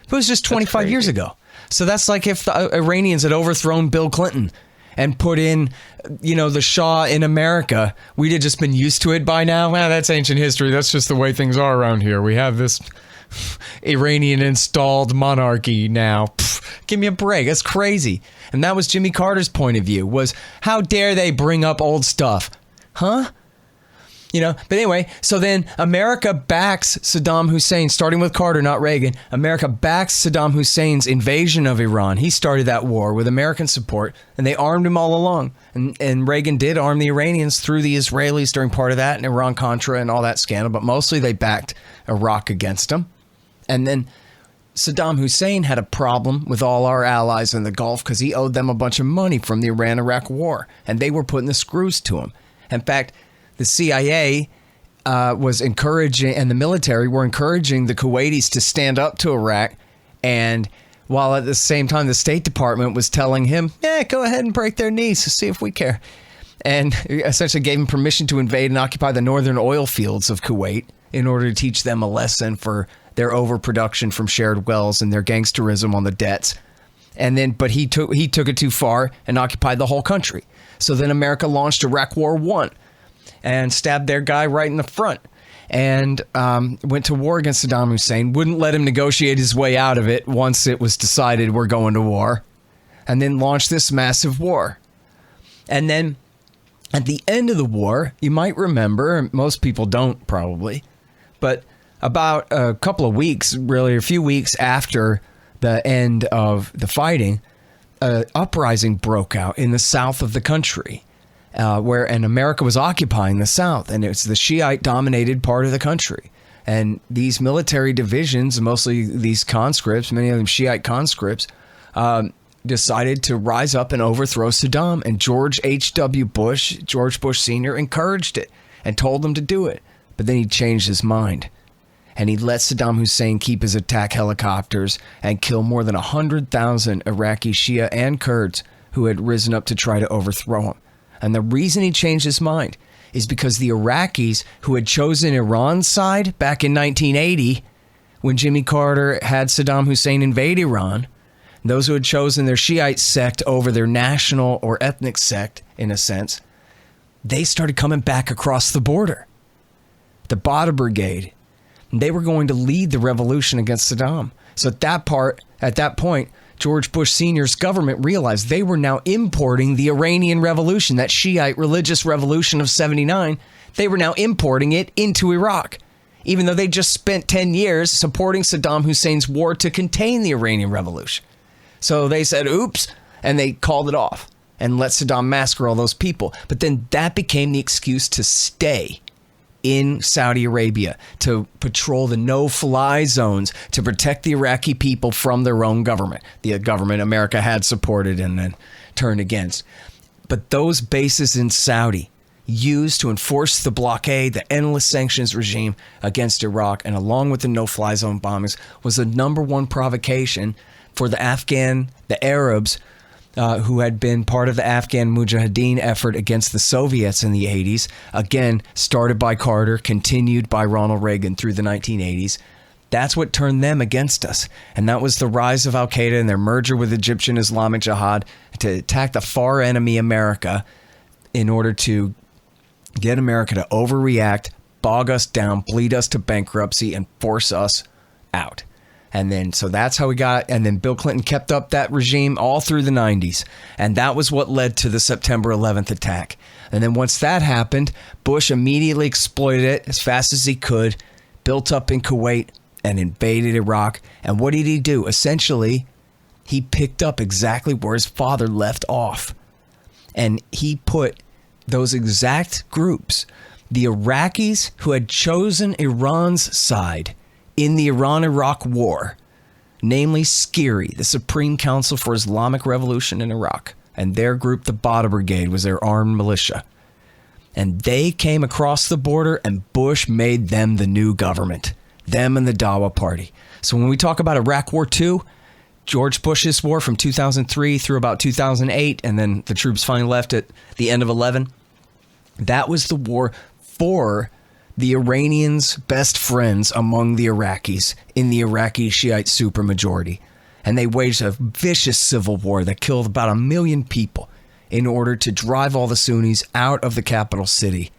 It was just 25 years ago. So that's like if the Iranians had overthrown Bill Clinton and put in, the Shah in America, we'd have just been used to it by now. Well, that's ancient history. That's just the way things are around here. We have this Iranian installed monarchy now. Give me a break. That's crazy. And that was Jimmy Carter's point of view, was how dare they bring up old stuff? Huh? But anyway, so then America backs Saddam Hussein, starting with Carter, not Reagan. America backs Saddam Hussein's invasion of Iran. He started that war with American support, and they armed him all along. And Reagan did arm the Iranians through the Israelis during part of that, and Iran-Contra and all that scandal, but mostly they backed Iraq against him. And then Saddam Hussein had a problem with all our allies in the Gulf because he owed them a bunch of money from the Iran-Iraq war, and they were putting the screws to him. In fact, the CIA was encouraging, and the military were encouraging the Kuwaitis to stand up to Iraq, and while at the same time the State Department was telling him, go ahead and break their knees to see if we care, and essentially gave him permission to invade and occupy the northern oil fields of Kuwait in order to teach them a lesson for their overproduction from shared wells and their gangsterism on the debts. And then, but he took it too far and occupied the whole country. So then America launched Iraq War I and stabbed their guy right in the front, and went to war against Saddam Hussein, wouldn't let him negotiate his way out of it once it was decided we're going to war, and then launched this massive war. And then at the end of the war, you might remember, most people don't probably, but about a couple of weeks, really a few weeks after the end of the fighting, an uprising broke out in the south of the country, and America was occupying the south, and it's the Shiite-dominated part of the country. And these military divisions, mostly these conscripts, many of them Shiite conscripts, decided to rise up and overthrow Saddam. And George Bush Sr., encouraged it and told them to do it. But then he changed his mind, and he let Saddam Hussein keep his attack helicopters and kill more than 100,000 Iraqi Shia and Kurds who had risen up to try to overthrow him. And the reason he changed his mind is because the Iraqis who had chosen Iran's side back in 1980, when Jimmy Carter had Saddam Hussein invade Iran, those who had chosen their Shiite sect over their national or ethnic sect, in a sense, they started coming back across the border. The Badr Brigade. They were going to lead the revolution against Saddam. So at that point, George Bush Sr.'s government realized they were now importing the Iranian Revolution, that Shiite religious revolution of 79. They were now importing it into Iraq, even though they just spent 10 years supporting Saddam Hussein's war to contain the Iranian Revolution. So they said, oops, and they called it off and let Saddam massacre all those people. But then that became the excuse to stay in Saudi Arabia, to patrol the no-fly zones, to protect the Iraqi people from their own government, the government America had supported and then turned against. But those bases in Saudi used to enforce the blockade, the endless sanctions regime against Iraq, and along with the no-fly zone bombings, was the number one provocation for the Arabs who had been part of the Afghan Mujahideen effort against the Soviets in the 80s, again, started by Carter, continued by Ronald Reagan through the 1980s. That's what turned them against us. And that was the rise of al-Qaeda and their merger with Egyptian Islamic Jihad to attack the far enemy America in order to get America to overreact, bog us down, bleed us to bankruptcy, and force us out. And then, so that's how we got, and then Bill Clinton kept up that regime all through the 90s. And that was what led to the September 11th attack. And then once that happened, Bush immediately exploited it as fast as he could, built up in Kuwait, and invaded Iraq. And what did he do? Essentially, he picked up exactly where his father left off. And he put those exact groups, the Iraqis who had chosen Iran's side in the Iran-Iraq War, namely SCIRI, the Supreme Council for Islamic Revolution in Iraq, and their group, the Badr Brigade, was their armed militia. And they came across the border, and Bush made them the new government, them and the Dawa Party. So when we talk about Iraq War II, George Bush's war from 2003 through about 2008, and then the troops finally left at the end of 11, that was the war for the Iranians' best friends among the Iraqis in the Iraqi Shiite supermajority. And they waged a vicious civil war that killed about 1 million people in order to drive all the Sunnis out of the capital city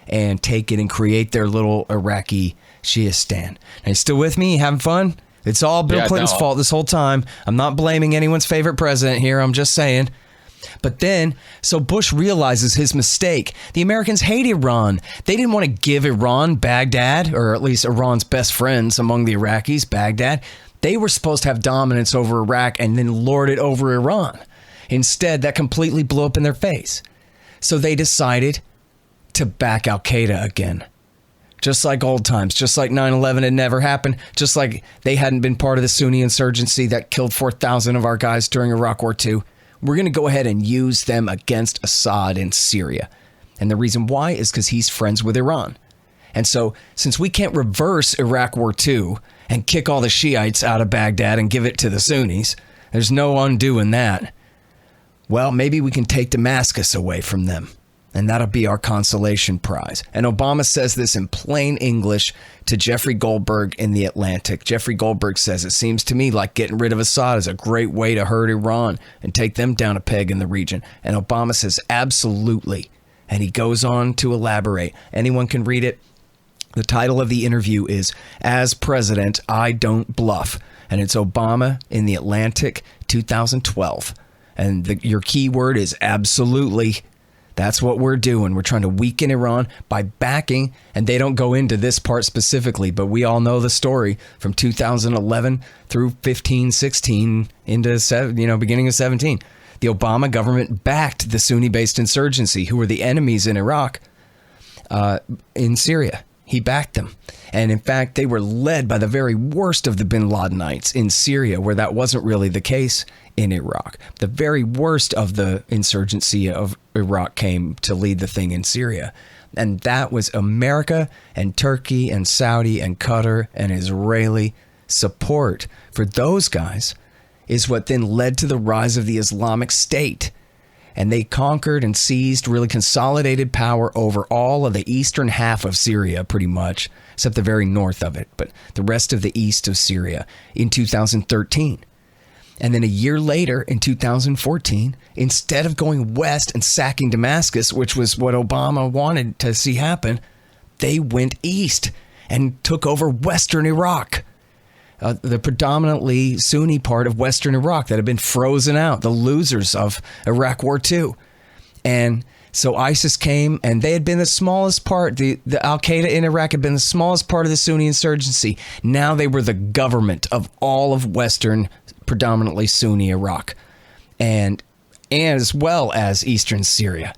and take it and create their little Iraqi Shiistan. Are you still with me? Having fun? It's all Bill Clinton's fault this whole time. I'm not blaming anyone's favorite president here. I'm just saying. But then, so Bush realizes his mistake. The Americans hate Iran. They didn't want to give Iran Baghdad, or at least Iran's best friends among the Iraqis, Baghdad. They were supposed to have dominance over Iraq and then lord it over Iran. Instead, that completely blew up in their face. So they decided to back al-Qaeda again. Just like old times, just like 9/11 had never happened, just like they hadn't been part of the Sunni insurgency that killed 4,000 of our guys during Iraq War II. We're going to go ahead and use them against Assad in Syria. And the reason why is because he's friends with Iran. And so since we can't reverse Iraq War II and kick all the Shiites out of Baghdad and give it to the Sunnis, there's no undoing that. Well, maybe we can take Damascus away from them. And that'll be our consolation prize. And Obama says this in plain English to Jeffrey Goldberg in The Atlantic. Jeffrey Goldberg says, it seems to me like getting rid of Assad is a great way to hurt Iran and take them down a peg in the region. And Obama says, absolutely. And he goes on to elaborate. Anyone can read it. The title of the interview is As President, I Don't Bluff. And it's Obama in The Atlantic, 2012. And your key word is absolutely. That's what we're doing. We're trying to weaken Iran by backing, and they don't go into this part specifically, but we all know the story from 2011 through 15, 16 into beginning of 17. The Obama government backed the Sunni-based insurgency, who were the enemies in Iraq, in Syria. He backed them. And in fact, they were led by the very worst of the bin Ladenites in Syria, where that wasn't really the case in Iraq. The very worst of the insurgency of Iraq came to lead the thing in Syria. And that was America and Turkey and Saudi and Qatar and Israeli support for those guys is what then led to the rise of the Islamic State. And they conquered and seized, really consolidated power over all of the eastern half of Syria, pretty much, except the very north of it, but the rest of the east of Syria in 2013. And then a year later, in 2014, instead of going west and sacking Damascus, which was what Obama wanted to see happen, they went east and took over western Iraq. The predominantly Sunni part of western Iraq that had been frozen out, the losers of Iraq War II. And so ISIS came, and they had been the smallest part. The Al-Qaeda in Iraq had been the smallest part of the Sunni insurgency. Now they were the government of all of western, predominantly Sunni Iraq, and as well as eastern Syria,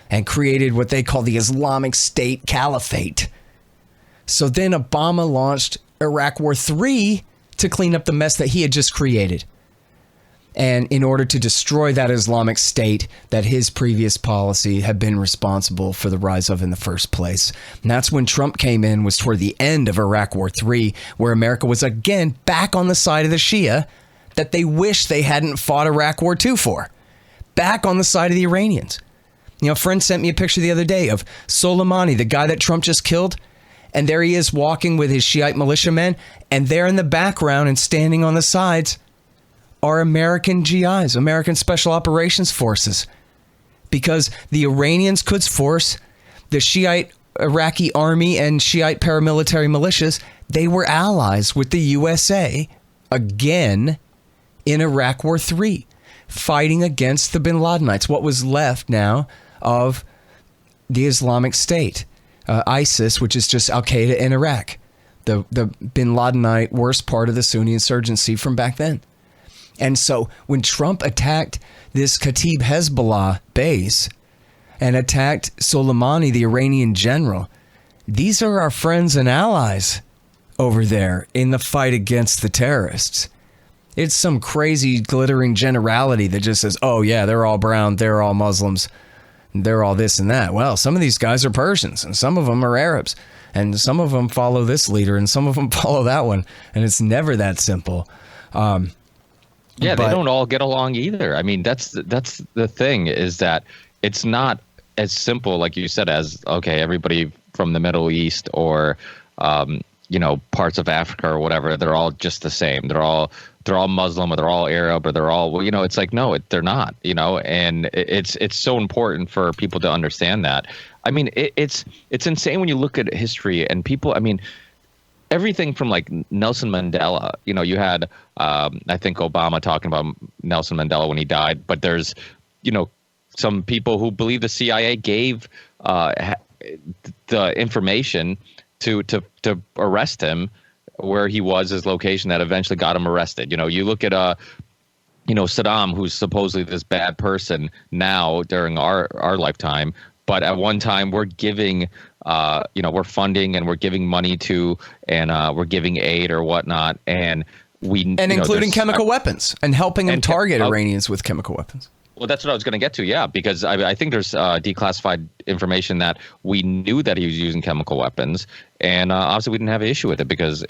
and created what they call the Islamic State Caliphate. So then Obama launched Iraq War III to clean up the mess that he had just created. And in order to destroy that Islamic State that his previous policy had been responsible for the rise of in the first place. And that's when Trump came in, was toward the end of Iraq War III, where America was again back on the side of the Shia that they wish they hadn't fought Iraq War II for. Back on the side of the Iranians. A friend sent me a picture the other day of Soleimani, the guy that Trump just killed. And there he is walking with his Shiite militiamen. And there in the background and standing on the sides are American GIs, American Special Operations Forces. Because the Iranians, Quds Force, the Shiite Iraqi army and Shiite paramilitary militias, they were allies with the USA again in Iraq War III, fighting against the bin Ladenites, what was left now of the Islamic State. ISIS, which is just Al-Qaeda in Iraq, the bin Ladenite worst part of the Sunni insurgency from back then. And so when Trump attacked this Kataib Hezbollah base and attacked Soleimani, the Iranian general, these are our friends and allies over there in the fight against the terrorists. It's some crazy glittering generality that just says, oh yeah, they're all brown, they're all Muslims, they're all this and that. Well, some of these guys are Persians, and some of them are Arabs, and some of them follow this leader, and some of them follow that one, and it's never that simple. They don't all get along either. I mean, that's the thing, is that it's not as simple, like you said, as, okay, everybody from the Middle East or parts of Africa or whatever, they're all just the same. They're all Muslim, or they're all Arab, or they're all, it's like, no, they're not, and it's so important for people to understand that. I mean, it's insane when you look at history and people, I mean, everything from like Nelson Mandela, you had, I think Obama talking about Nelson Mandela when he died, but there's, some people who believe the CIA gave the information to arrest him, where he was, his location, that eventually got him arrested. You look at Saddam, who's supposedly this bad person now during our lifetime, but at one time we're giving we're funding and we're giving money to, and we're giving aid or whatnot, and including chemical weapons and helping them target Iranians with chemical weapons. Well, that's what I was going to get to, yeah, because I think there's declassified information that we knew that he was using chemical weapons, and obviously we didn't have an issue with it because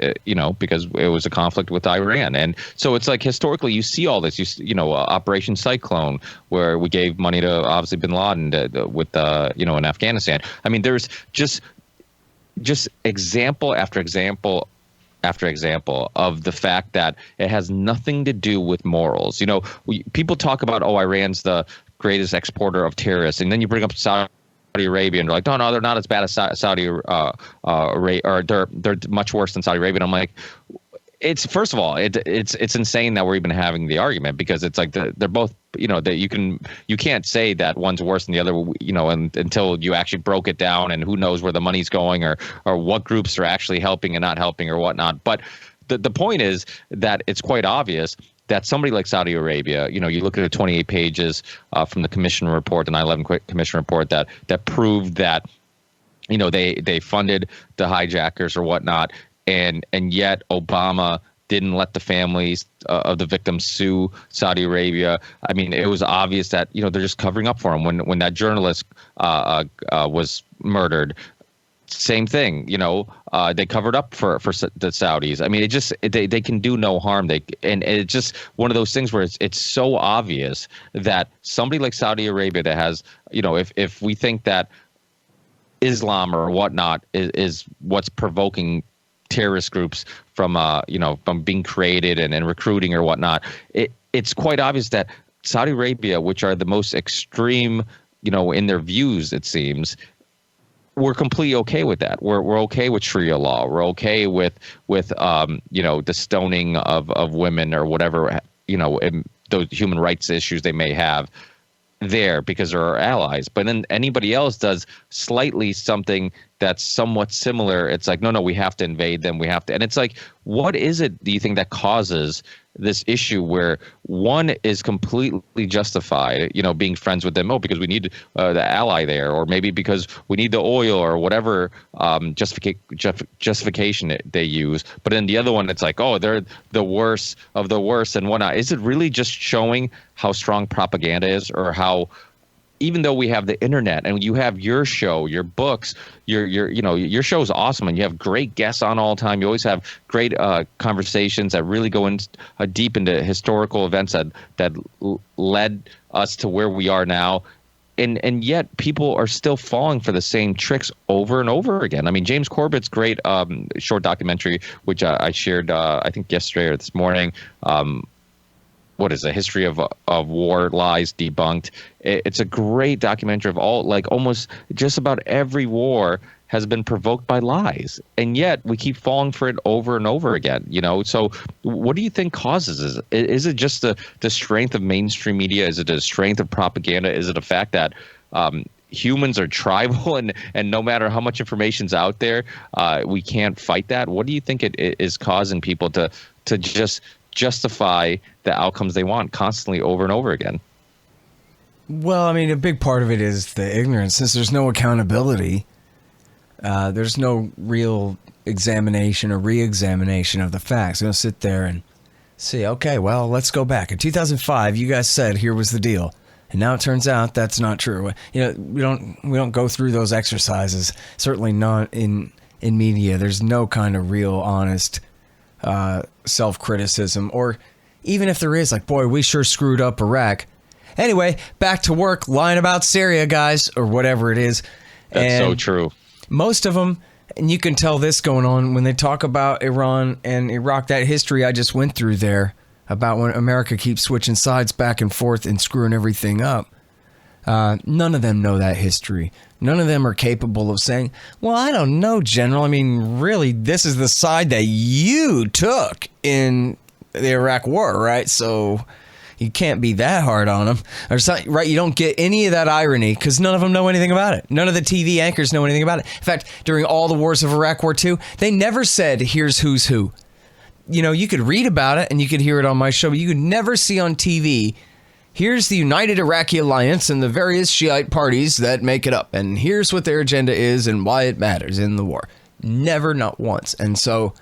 because it was a conflict with Iran, and so it's like historically you see all this, Operation Cyclone, where we gave money to obviously Bin Laden with in Afghanistan. I mean, there's just example after example after example of the fact that it has nothing to do with morals. People talk about, Iran's the greatest exporter of terrorists, and then you bring up Saudi Arabia, and they're like, no, they're not as bad as Saudi Arabia, or they're much worse than Saudi Arabia. And I'm like, it's first of all, it's insane that we're even having the argument, because it's like they're both, that you can't say that one's worse than the other, until you actually broke it down, and who knows where the money's going, or what groups are actually helping and not helping or whatnot. But the point is that it's quite obvious that somebody like Saudi Arabia, you look at the 28 pages from the Commission report, the 9/11 Commission report, that proved that, they funded the hijackers or whatnot. And yet Obama didn't let the families of the victims sue Saudi Arabia. I mean, it was obvious that, they're just covering up for him. When that journalist was murdered, same thing, they covered up for the Saudis. I mean, they can do no harm. And it's just one of those things where it's so obvious that somebody like Saudi Arabia that has, if we think that Islam or whatnot is what's provoking terrorist groups from being created and recruiting or whatnot, it's quite obvious that Saudi Arabia, which are the most extreme, in their views, it seems, we're completely okay with that. We're okay with Sharia law. We're okay with the stoning of women or whatever, those human rights issues they may have there, because they're our allies. But then anybody else does slightly something that's somewhat similar, it's like, no, we have to invade them. We have to. And it's like, what is it, do you think, that causes this issue where one is completely justified, being friends with them, because we need the ally there, or maybe because we need the oil or whatever justification they use. But then the other one, it's like, they're the worst of the worst and whatnot. Is it really just showing how strong propaganda is, or how, even though we have the internet and you have your show, your books, your show is awesome, and you have great guests on all the time. You always have great conversations that really go in deep into historical events that led us to where we are now. And yet people are still falling for the same tricks over and over again. I mean, James Corbett's great short documentary, which I shared, I think yesterday or this morning, what is a history of war lies debunked. It's a great documentary of almost just about every war has been provoked by lies, and yet we keep falling for it over and over again. So what do you think causes it? Is it just the strength of mainstream media? Is it the strength of propaganda? Is it the fact that humans are tribal, and no matter how much information's out there, we can't fight that? What do you think it is causing people to just justify the outcomes they want constantly over and over again? Well, I mean, a big part of it is the ignorance. Since there's no accountability, there's no real examination or re-examination of the facts. They'll sit there and see, okay, well, let's go back. In 2005, you guys said here was the deal, and now it turns out that's not true. We don't go through those exercises. Certainly not in media. There's no kind of real honest self-criticism, or even if there is, like, boy, we sure screwed up Iraq. Anyway, back to work, lying about Syria, guys, or whatever it is. That's so true. Most of them, and you can tell this going on when they talk about Iran and Iraq, that history I just went through there about when America keeps switching sides back and forth and screwing everything up. None of them know that history. None of them are capable of saying, well, I don't know, General. I mean, really, this is the side that you took in the Iraq War, right? So you can't be that hard on them. Or something, right? You don't get any of that irony because none of them know anything about it. None of the TV anchors know anything about it. In fact, during all the wars of Iraq War II, they never said, here's who's who. You could read about it and you could hear it on my show, but you could never see on TV, here's the United Iraqi Alliance and the various Shiite parties that make it up, and here's what their agenda is and why it matters in the war. Never, not once. And so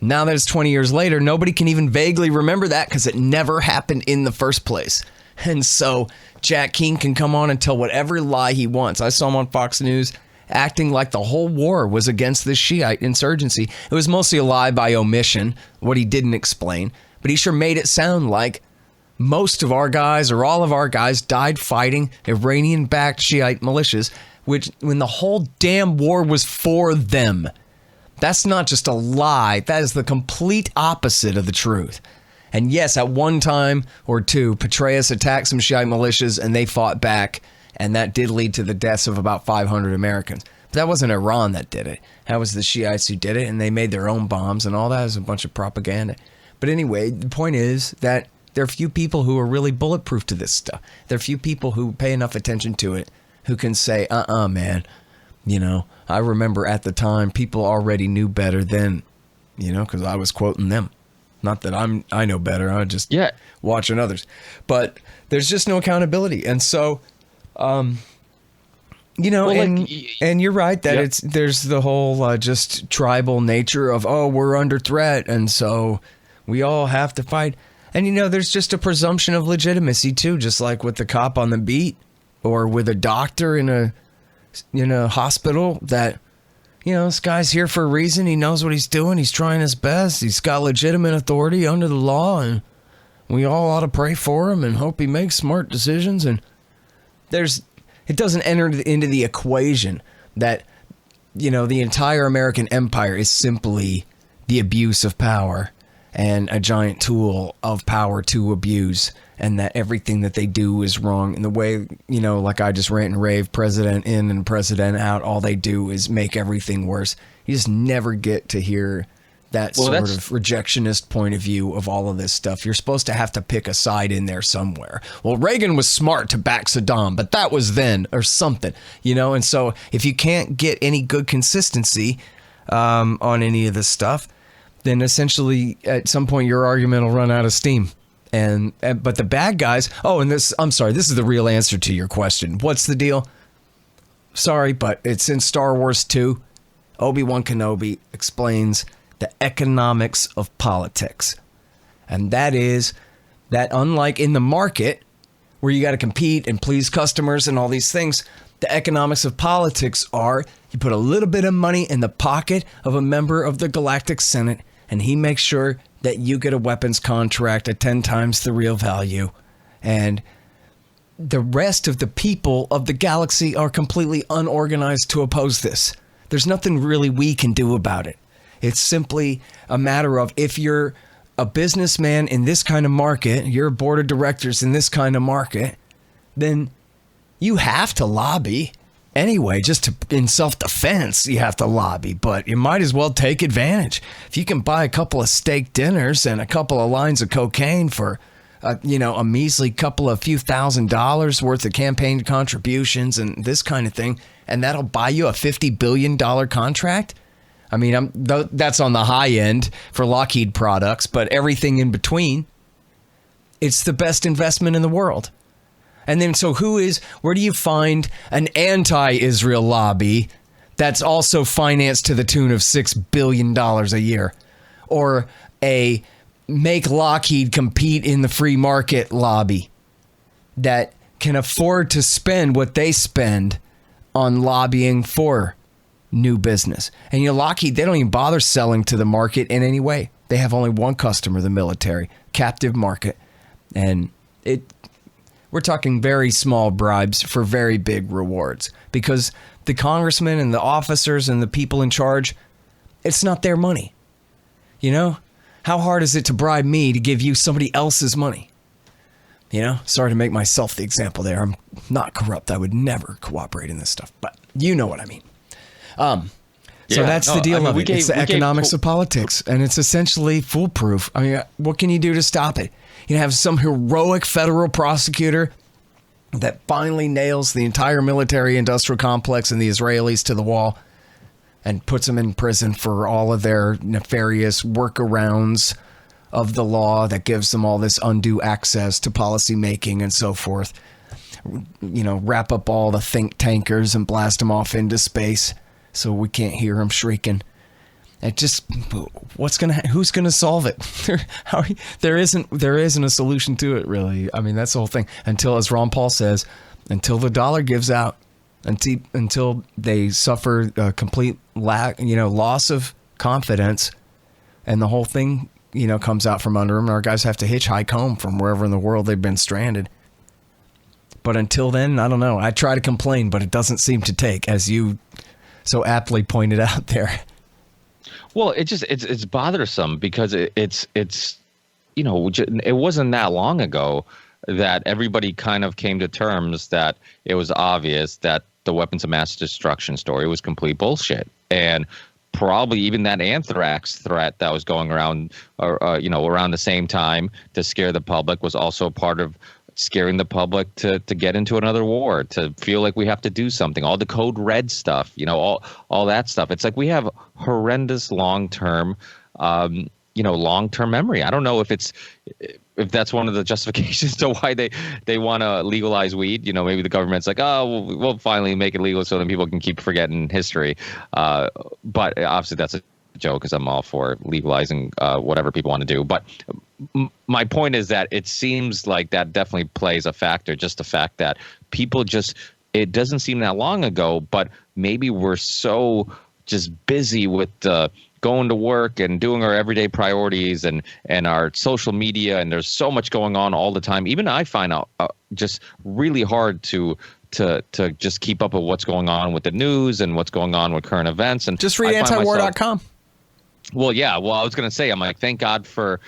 now that it's 20 years later, nobody can even vaguely remember that because it never happened in the first place. And so Jack King can come on and tell whatever lie he wants. I saw him on Fox News acting like the whole war was against the Shiite insurgency. It was mostly a lie by omission, what he didn't explain. But he sure made it sound like most of our guys or all of our guys died fighting Iranian-backed Shiite militias, which when the whole damn war was for them. That's not just a lie. That is the complete opposite of the truth. And yes, at one time or two, Petraeus attacked some Shiite militias and they fought back. And that did lead to the deaths of about 500 Americans. But that wasn't Iran that did it. That was the Shiites who did it. And they made their own bombs and all that is a bunch of propaganda. But anyway, the point is that there are few people who are really bulletproof to this stuff. There are few people who pay enough attention to it who can say, man, I remember at the time people already knew better then, because I was quoting them. Not that I know better. I just watching others. But there's just no accountability. And so, and you're right that there's the whole just tribal nature of, we're under threat. And so we all have to fight. And, there's just a presumption of legitimacy, too, just like with the cop on the beat or with a doctor in a hospital that, this guy's here for a reason. He knows what he's doing. He's trying his best. He's got legitimate authority under the law. And we all ought to pray for him and hope he makes smart decisions. And it doesn't enter into the equation that, the entire American empire is simply the abuse of power and a giant tool of power to abuse, and that everything that they do is wrong. And the way, like I just rant and rave, president in and president out, all they do is make everything worse. You just never get to hear that sort of rejectionist point of view of all of this stuff. You're supposed to have to pick a side in there somewhere. Well, Reagan was smart to back Saddam, but that was then, or something, and so if you can't get any good consistency on any of this stuff, then essentially at some point your argument will run out of steam. But the bad guys, this is the real answer to your question. What's the deal? Sorry, but it's in Star Wars 2. Obi-Wan Kenobi explains the economics of politics. And that is that unlike in the market, where you got to compete and please customers and all these things, the economics of politics are you put a little bit of money in the pocket of a member of the Galactic Senate, and he makes sure that you get a weapons contract at 10 times the real value. And the rest of the people of the galaxy are completely unorganized to oppose this. There's nothing really we can do about it. It's simply a matter of if you're a businessman in this kind of market, you're a board of directors in this kind of market, then you have to lobby. Anyway, just in self-defense, you have to lobby, but you might as well take advantage. If you can buy a couple of steak dinners and a couple of lines of cocaine for, a measly few $1,000s worth of campaign contributions and this kind of thing, and that'll buy you a $50 billion contract. I mean, that's on the high end for Lockheed products, but everything in between, it's the best investment in the world. And then, so where do you find an anti-Israel lobby that's also financed to the tune of $6 billion a year? Or a make Lockheed compete in the free market lobby that can afford to spend what they spend on lobbying for new business? And Lockheed, they don't even bother selling to the market in any way. They have only one customer, the military, captive market. And we're talking very small bribes for very big rewards, because the congressmen and the officers and the people in charge, it's not their money. How hard is it to bribe me to give you somebody else's money? Sorry to make myself the example there. I'm not corrupt. I would never cooperate in this stuff, but you know what I mean. So that's the deal of it. It's the economics of politics, and it's essentially foolproof. I mean, what can you do to stop it? Have some heroic federal prosecutor that finally nails the entire military-industrial complex and the Israelis to the wall and puts them in prison for all of their nefarious workarounds of the law that gives them all this undue access to policy making and so forth. Wrap up all the think tankers and blast them off into space so we can't hear them shrieking. It just, who's gonna solve it? There isn't a solution to it, really. I mean, that's the whole thing. Until, as Ron Paul says, until the dollar gives out, until they suffer a complete loss of confidence, and the whole thing, comes out from under them, and our guys have to hitchhike home from wherever in the world they've been stranded. But until then, I don't know. I try to complain, but it doesn't seem to take, as you so aptly pointed out there. Well, it's bothersome because it wasn't that long ago that everybody kind of came to terms that it was obvious that the weapons of mass destruction story was complete bullshit. And probably even that anthrax threat that was going around, around the same time to scare the public was also part of scaring the public to get into another war, to feel like we have to do something. All the code red stuff, all that stuff. It's like we have horrendous long-term memory. I don't know if that's one of the justifications to why they want to legalize weed. Maybe the government's like, oh, we'll finally make it legal so then people can keep forgetting history. But obviously that's a joke, because I'm all for legalizing whatever people want to do. But my point is that it seems like that definitely plays a factor, just the fact that people it doesn't seem that long ago, but maybe we're so just busy with going to work and doing our everyday priorities and our social media, and there's so much going on all the time. Even I find out just really hard to just keep up with what's going on with the news and what's going on with current events. And just read AntiWar.com. Well, yeah. Well, I was going to say, I'm like, thank God for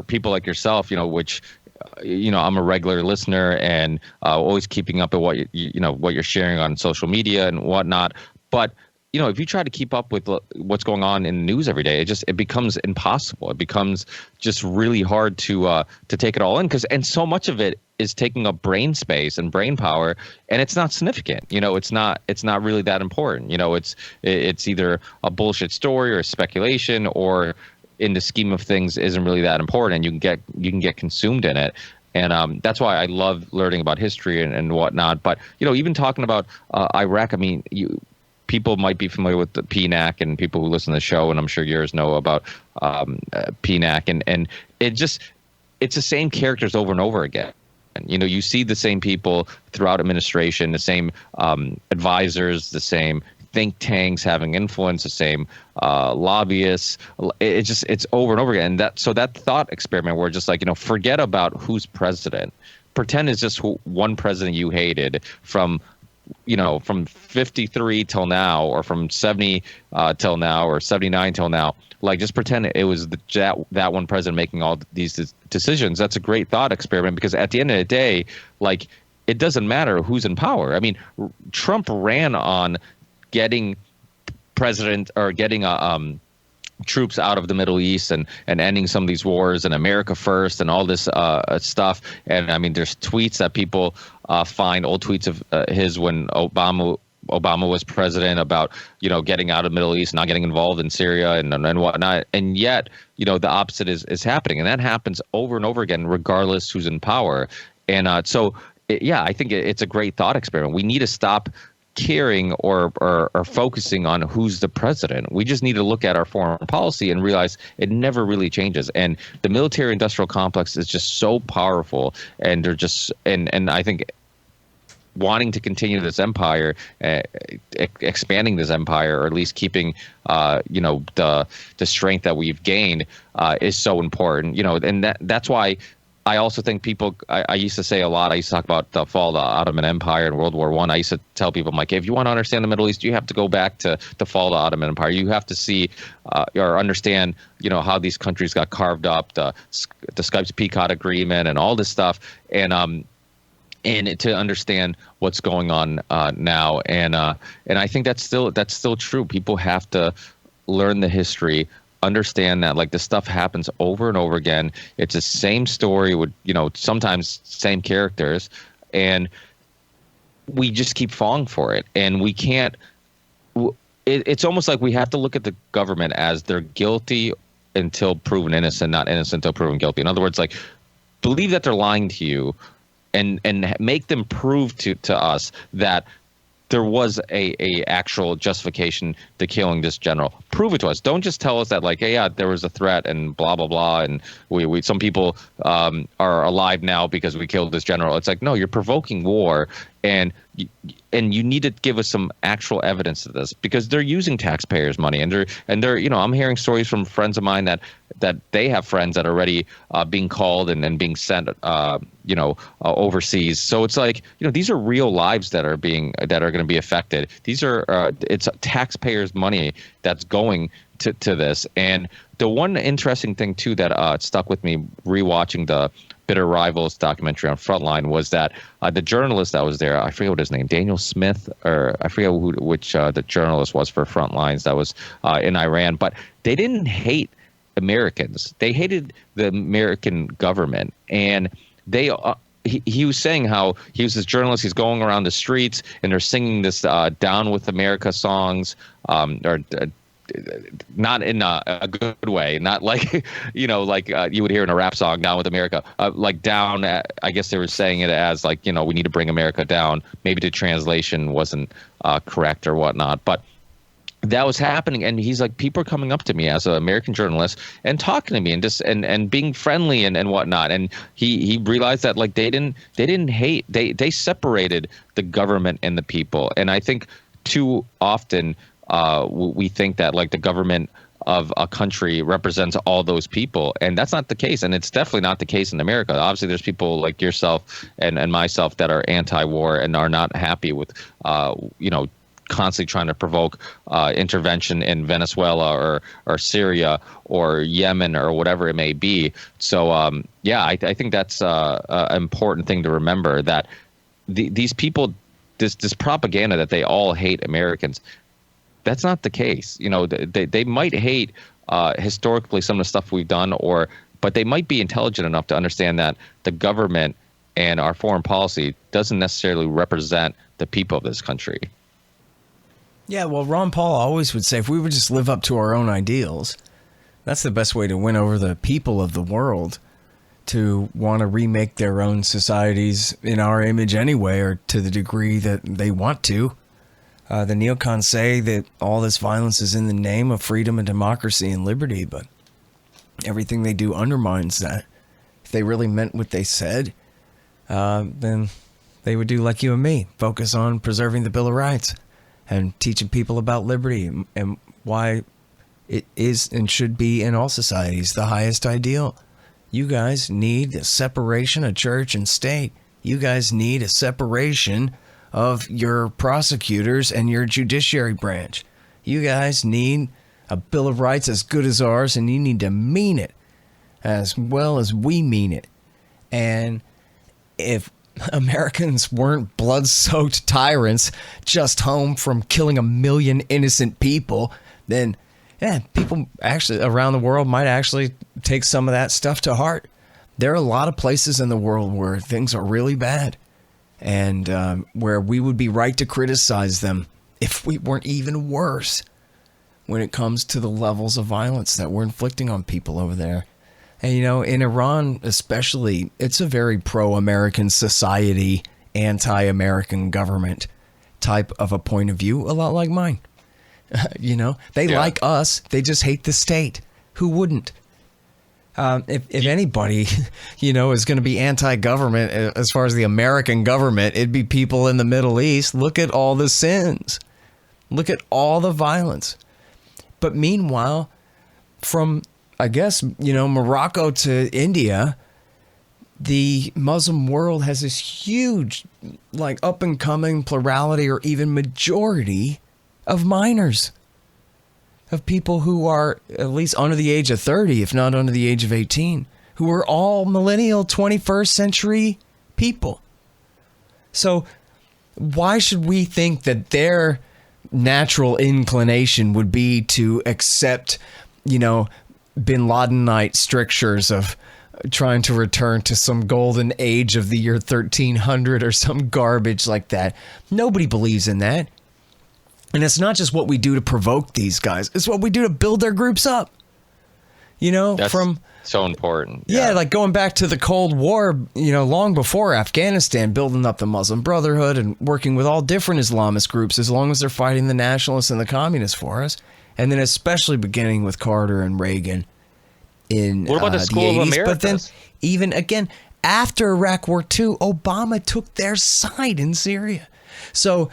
people like yourself, which, I'm a regular listener and always keeping up with what you're sharing on social media and whatnot. But if you try to keep up with what's going on in the news every day, it becomes impossible. It becomes just really hard to take it all in, and so much of it is taking up brain space and brain power, and it's not significant. It's not really that important. It's either a bullshit story or speculation, or in the scheme of things isn't really that important, and you can get consumed in it. And that's why I love learning about history and whatnot. But even talking about Iraq, I mean, people might be familiar with the PNAC, and people who listen to the show, and I'm sure yours know about PNAC, and it's the same characters over and over again. And you see the same people throughout administration, the same advisors, the same think tanks having influence, the same lobbyists. It's over and over again. And so that thought experiment where just like, forget about who's president, pretend it's just one president you hated from 53 till now, or from 70 till now, or 79 till now. Like, just pretend it was that one president making all these decisions. That's a great thought experiment, because at the end of the day, like, it doesn't matter who's in power. I mean, Trump ran on getting troops out of the Middle East and ending some of these wars, and America first and all this stuff. And I mean, there's tweets that people find, old tweets of his when Obama was president, about getting out of the Middle East, not getting involved in Syria and whatnot. And yet the opposite is happening, and that happens over and over again, regardless who's in power. And I think it's a great thought experiment. We need to stop caring or focusing on who's the president. We just need to look at our foreign policy and realize it never really changes. And the military industrial complex is just so powerful, and they're just and I think wanting to continue this empire, expanding this empire, or at least keeping the strength that we've gained is so important. And that's why I also think people, I used to say a lot, I used to talk about the fall of the Ottoman Empire in World War I. I used to tell people, I'm like, hey, if you want to understand the Middle East, you have to go back to the fall of the Ottoman Empire. You have to see or understand, how these countries got carved up, the Sykes-Picot Agreement and all this stuff, and to understand what's going on now. And I think that's still true. People have to learn the history, understand that like this stuff happens over and over again. It's the same story with sometimes same characters, and we just keep falling for it. And we can't. It's almost like we have to look at the government as they're guilty until proven innocent, not innocent until proven guilty. In other words, like, believe that they're lying to you, and make them prove to us that there was a actual justification to killing this general. Prove it to us. Don't just tell us that, like, hey, yeah, there was a threat and blah blah blah, and we some people are alive now because we killed this general. It's like, no, you're provoking war, and you need to give us some actual evidence of this, because they're using taxpayers' money, and they're I'm hearing stories from friends of mine that they have friends that are already being called and being sent overseas. So it's like, these are real lives that are going to be affected. These are it's taxpayers' money that's going to this. And the one interesting thing too that stuck with me rewatching the Bitter Rivals documentary on Frontline was that the journalist that was there, I forget what his name, Daniel Smith, or I forget which the journalist was for Frontlines that was in Iran, but they didn't hate Americans. They hated the American government. And he was saying how he was this journalist, he's going around the streets and they're singing this Down with America songs, or not in a good way, not like you would hear in a rap song, Down with America, like down I guess they were saying it as like, we need to bring America down. Maybe the translation wasn't correct or whatnot, but that was happening. And he's like, people are coming up to me as an American journalist and talking to me and just and being friendly and whatnot. And he realized that, like, they didn't hate, they separated the government and the people. And I think too often we think that, like, the government of a country represents all those people, and that's not the case. And it's definitely not the case in America. Obviously there's people like yourself and myself that are anti-war and are not happy with constantly trying to provoke intervention in Venezuela or Syria or Yemen or whatever it may be. So I think that's an important thing to remember, that these people, this propaganda that they all hate Americans, that's not the case. They might hate historically some of the stuff we've done, but they might be intelligent enough to understand that the government and our foreign policy doesn't necessarily represent the people of this country. Yeah, well, Ron Paul always would say, if we would just live up to our own ideals, that's the best way to win over the people of the world, to want to remake their own societies in our image anyway, or to the degree that they want to. The neocons say that all this violence is in the name of freedom and democracy and liberty, but everything they do undermines that. If they really meant what they said, then they would do like you and me, focus on preserving the Bill of Rights and teaching people about liberty and why it is and should be in all societies the highest ideal. You guys need a separation of church and state. You guys need a separation of your prosecutors and your judiciary branch. You guys need a Bill of Rights as good as ours, and you need to mean it as well as we mean it. And if Americans weren't blood-soaked tyrants just home from killing 1 million innocent people, then people actually around the world might actually take some of that stuff to heart. There are a lot of places in the world where things are really bad, and where we would be right to criticize them if we weren't even worse when it comes to the levels of violence that we're inflicting on people over there. And, in Iran especially, it's a very pro-American society, anti-American government type of a point of view, a lot like mine. They like us. They just hate the state. Who wouldn't? If anybody, is going to be anti-government as far as the American government, it'd be people in the Middle East. Look at all the sins. Look at all the violence. But meanwhile, from, I guess, Morocco to India, the Muslim world has this huge, like, up-and-coming plurality or even majority of minors, of people who are at least under the age of 30, if not under the age of 18, who are all millennial 21st century people. So why should we think that their natural inclination would be to accept, Bin Ladenite strictures of trying to return to some golden age of the year 1300 or some garbage like that? Nobody believes in that. And it's not just what we do to provoke these guys. It's what we do to build their groups up. That's so important. Yeah, like going back to the Cold War, long before Afghanistan, building up the Muslim Brotherhood and working with all different Islamist groups as long as they're fighting the nationalists and the communists for us. And then especially beginning with Carter and Reagan in what about the School of Americas? But then even again, after Iraq War II, Obama took their side in Syria. So,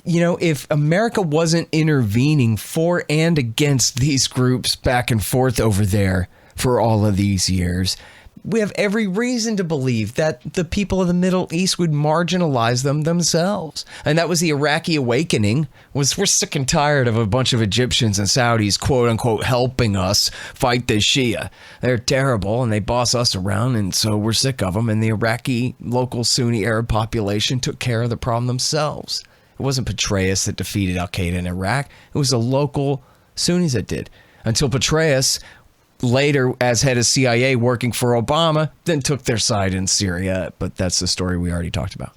if America wasn't intervening for and against these groups back and forth over there for all of these years, we have every reason to believe that the people of the Middle East would marginalize them themselves. And that was the Iraqi awakening. We're sick and tired of a bunch of Egyptians and Saudis, quote unquote, helping us fight the Shia. They're terrible and they boss us around. And so we're sick of them. And the Iraqi local Sunni Arab population took care of the problem themselves. It wasn't Petraeus that defeated al-Qaeda in Iraq. It was the local Sunnis that did. Until Petraeus, later as head of CIA working for Obama, then took their side in Syria. But that's the story we already talked about.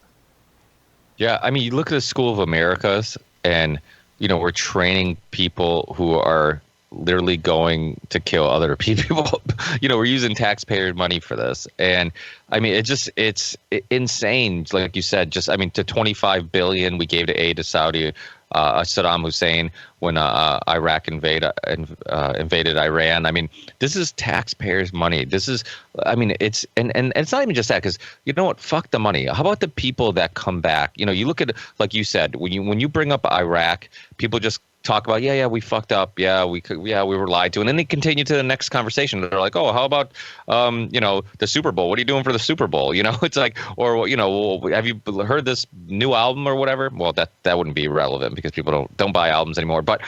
Yeah, I mean, you look at the School of Americas and, we're training people who are literally going to kill other people. We're using taxpayer money for this. And I mean, it's insane. Like you said, to 25 billion we gave to aid to Saddam Hussein when Iraq invaded Iran. I mean, this is taxpayers' money. This is, it's and it's not even just that, because you know what? Fuck the money. How about the people that come back? You look at, like you said, when you bring up Iraq, people just talk about, we fucked up. We were lied to. And then they continue to the next conversation. They're like, oh, how about, the Super Bowl? What are you doing for the Super Bowl? It's like, or, have you heard this new album or whatever? Well, that wouldn't be relevant because people don't buy albums anymore. But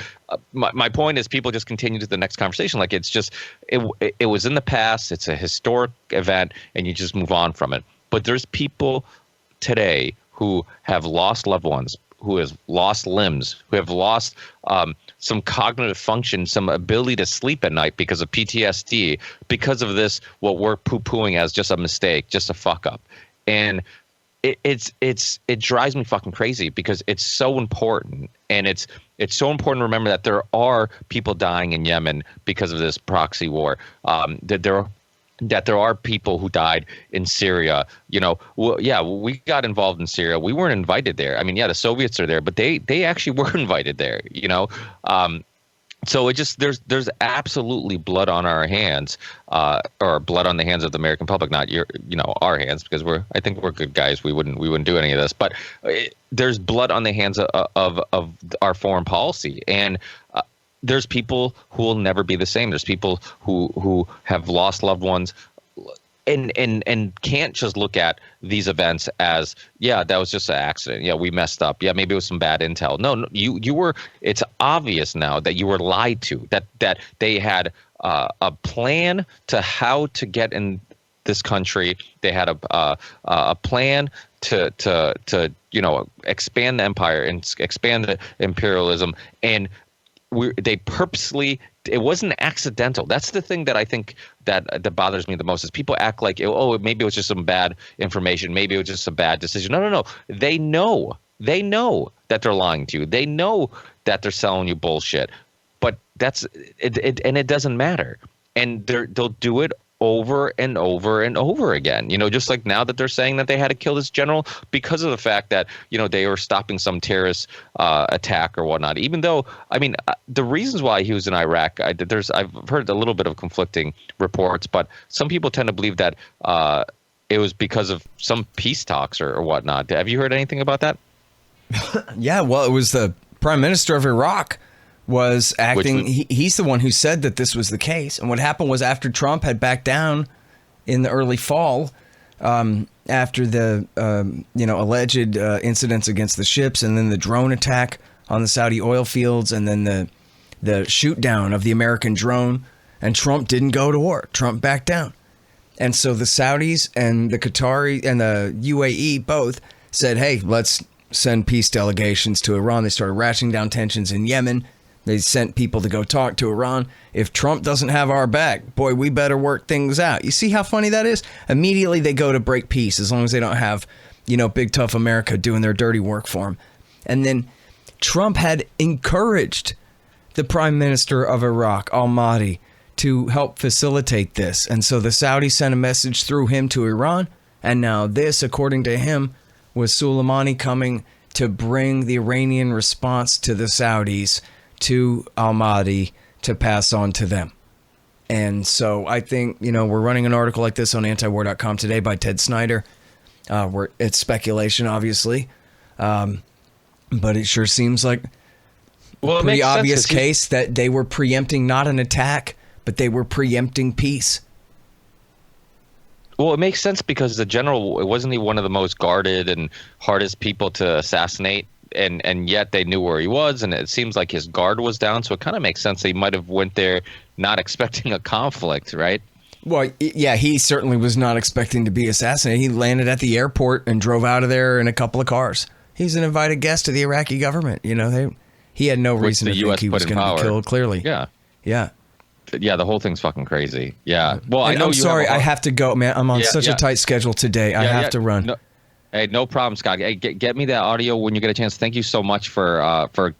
my point is people just continue to the next conversation. Like it's just, it was in the past. It's a historic event and you just move on from it. But there's people today who have lost loved ones, who has lost limbs, who have lost some cognitive function, some ability to sleep at night because of PTSD, because of this, what we're poo-pooing as just a mistake, just a fuck up. And it drives me fucking crazy because it's so important. And it's so important to remember that there are people dying in Yemen because of this proxy war, that there are people who died in Syria. We got involved in Syria. We weren't invited there. I mean, the Soviets are there, but they actually were invited there, So it just, there's absolutely blood on our hands, or blood on the hands of the American public, not our hands, because I think we're good guys. We wouldn't do any of this, but there's blood on the hands of our foreign policy. And, there's people who will never be the same. There's people who have lost loved ones and can't just look at these events as, that was just an accident. Yeah, we messed up. Yeah, maybe it was some bad intel. No, you were, it's obvious now that you were lied to, that they had a plan to how to get in this country. They had a plan to expand the empire and expand the imperialism, and they purposely, it wasn't accidental. That's the thing that I think that bothers me the most, is people act like, maybe it was just some bad information. Maybe it was just a bad decision. No. They know that they're lying to you. They know that they're selling you bullshit, but that's it. And it doesn't matter. And they'll do it over and over and over again, just like now that they're saying that they had to kill this general because of the fact that, they were stopping some terrorist attack or whatnot, even though, the reasons why he was in Iraq, I've heard a little bit of conflicting reports, but some people tend to believe that it was because of some peace talks or whatnot. Have you heard anything about that? Yeah, well, it was the prime minister of Iraq was acting, he's the one who said that this was the case. And what happened was, after Trump had backed down in the early fall, after the alleged incidents against the ships, and then the drone attack on the Saudi oil fields, and then the shoot down of the American drone, and Trump didn't go to war. Trump backed down. And so the Saudis and the Qatari and the UAE both said, hey, let's send peace delegations to Iran. They started ratcheting down tensions in Yemen. They sent people to go talk to Iran. If Trump doesn't have our back, boy, we better work things out. You see how funny that is? Immediately they go to break peace, as long as they don't have, big tough America doing their dirty work for them. And then Trump had encouraged the prime minister of Iraq, al-Mahdi, to help facilitate this. And so the Saudis sent a message through him to Iran. And now this, according to him, was Soleimani coming to bring the Iranian response to the Saudis to al-Mahdi to pass on to them. And so I think, we're running an article like this on antiwar.com today by Ted Snyder. Where it's speculation, obviously. But it sure seems like a pretty obvious case that they were preempting not an attack, but they were preempting peace. Well, it makes sense because the general, wasn't he one of the most guarded and hardest people to assassinate? And yet they knew where he was, and it seems like his guard was down. So it kind of makes sense that he might have went there not expecting a conflict, right? Well, yeah, he certainly was not expecting to be assassinated. He landed at the airport and drove out of there in a couple of cars. He's an invited guest to the Iraqi government. He had no reason to think he was going to be killed, clearly. Yeah. Yeah. Yeah, the whole thing's fucking crazy. Yeah. Well, I'm sorry, I have to go, man. I'm on such a tight schedule today. I have to run. No problem, Scott. Hey, get me that audio when you get a chance. Thank you so much for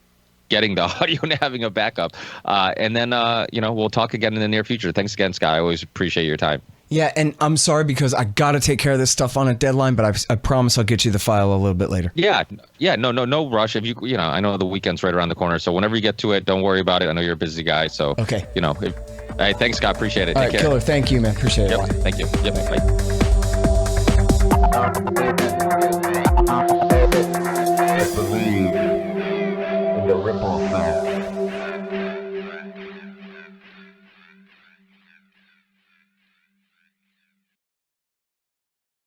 getting the audio and having a backup. And then, we'll talk again in the near future. Thanks again, Scott. I always appreciate your time. Yeah, and I'm sorry because I got to take care of this stuff on a deadline, but I promise I'll get you the file a little bit later. Yeah, no rush. If I know the weekend's right around the corner, so whenever you get to it, don't worry about it. I know you're a busy guy, so okay. Hey, thanks, Scott. Appreciate it. All right, Take care. Killer. Thank you, man. Appreciate it. Thank you. Yep. Bye.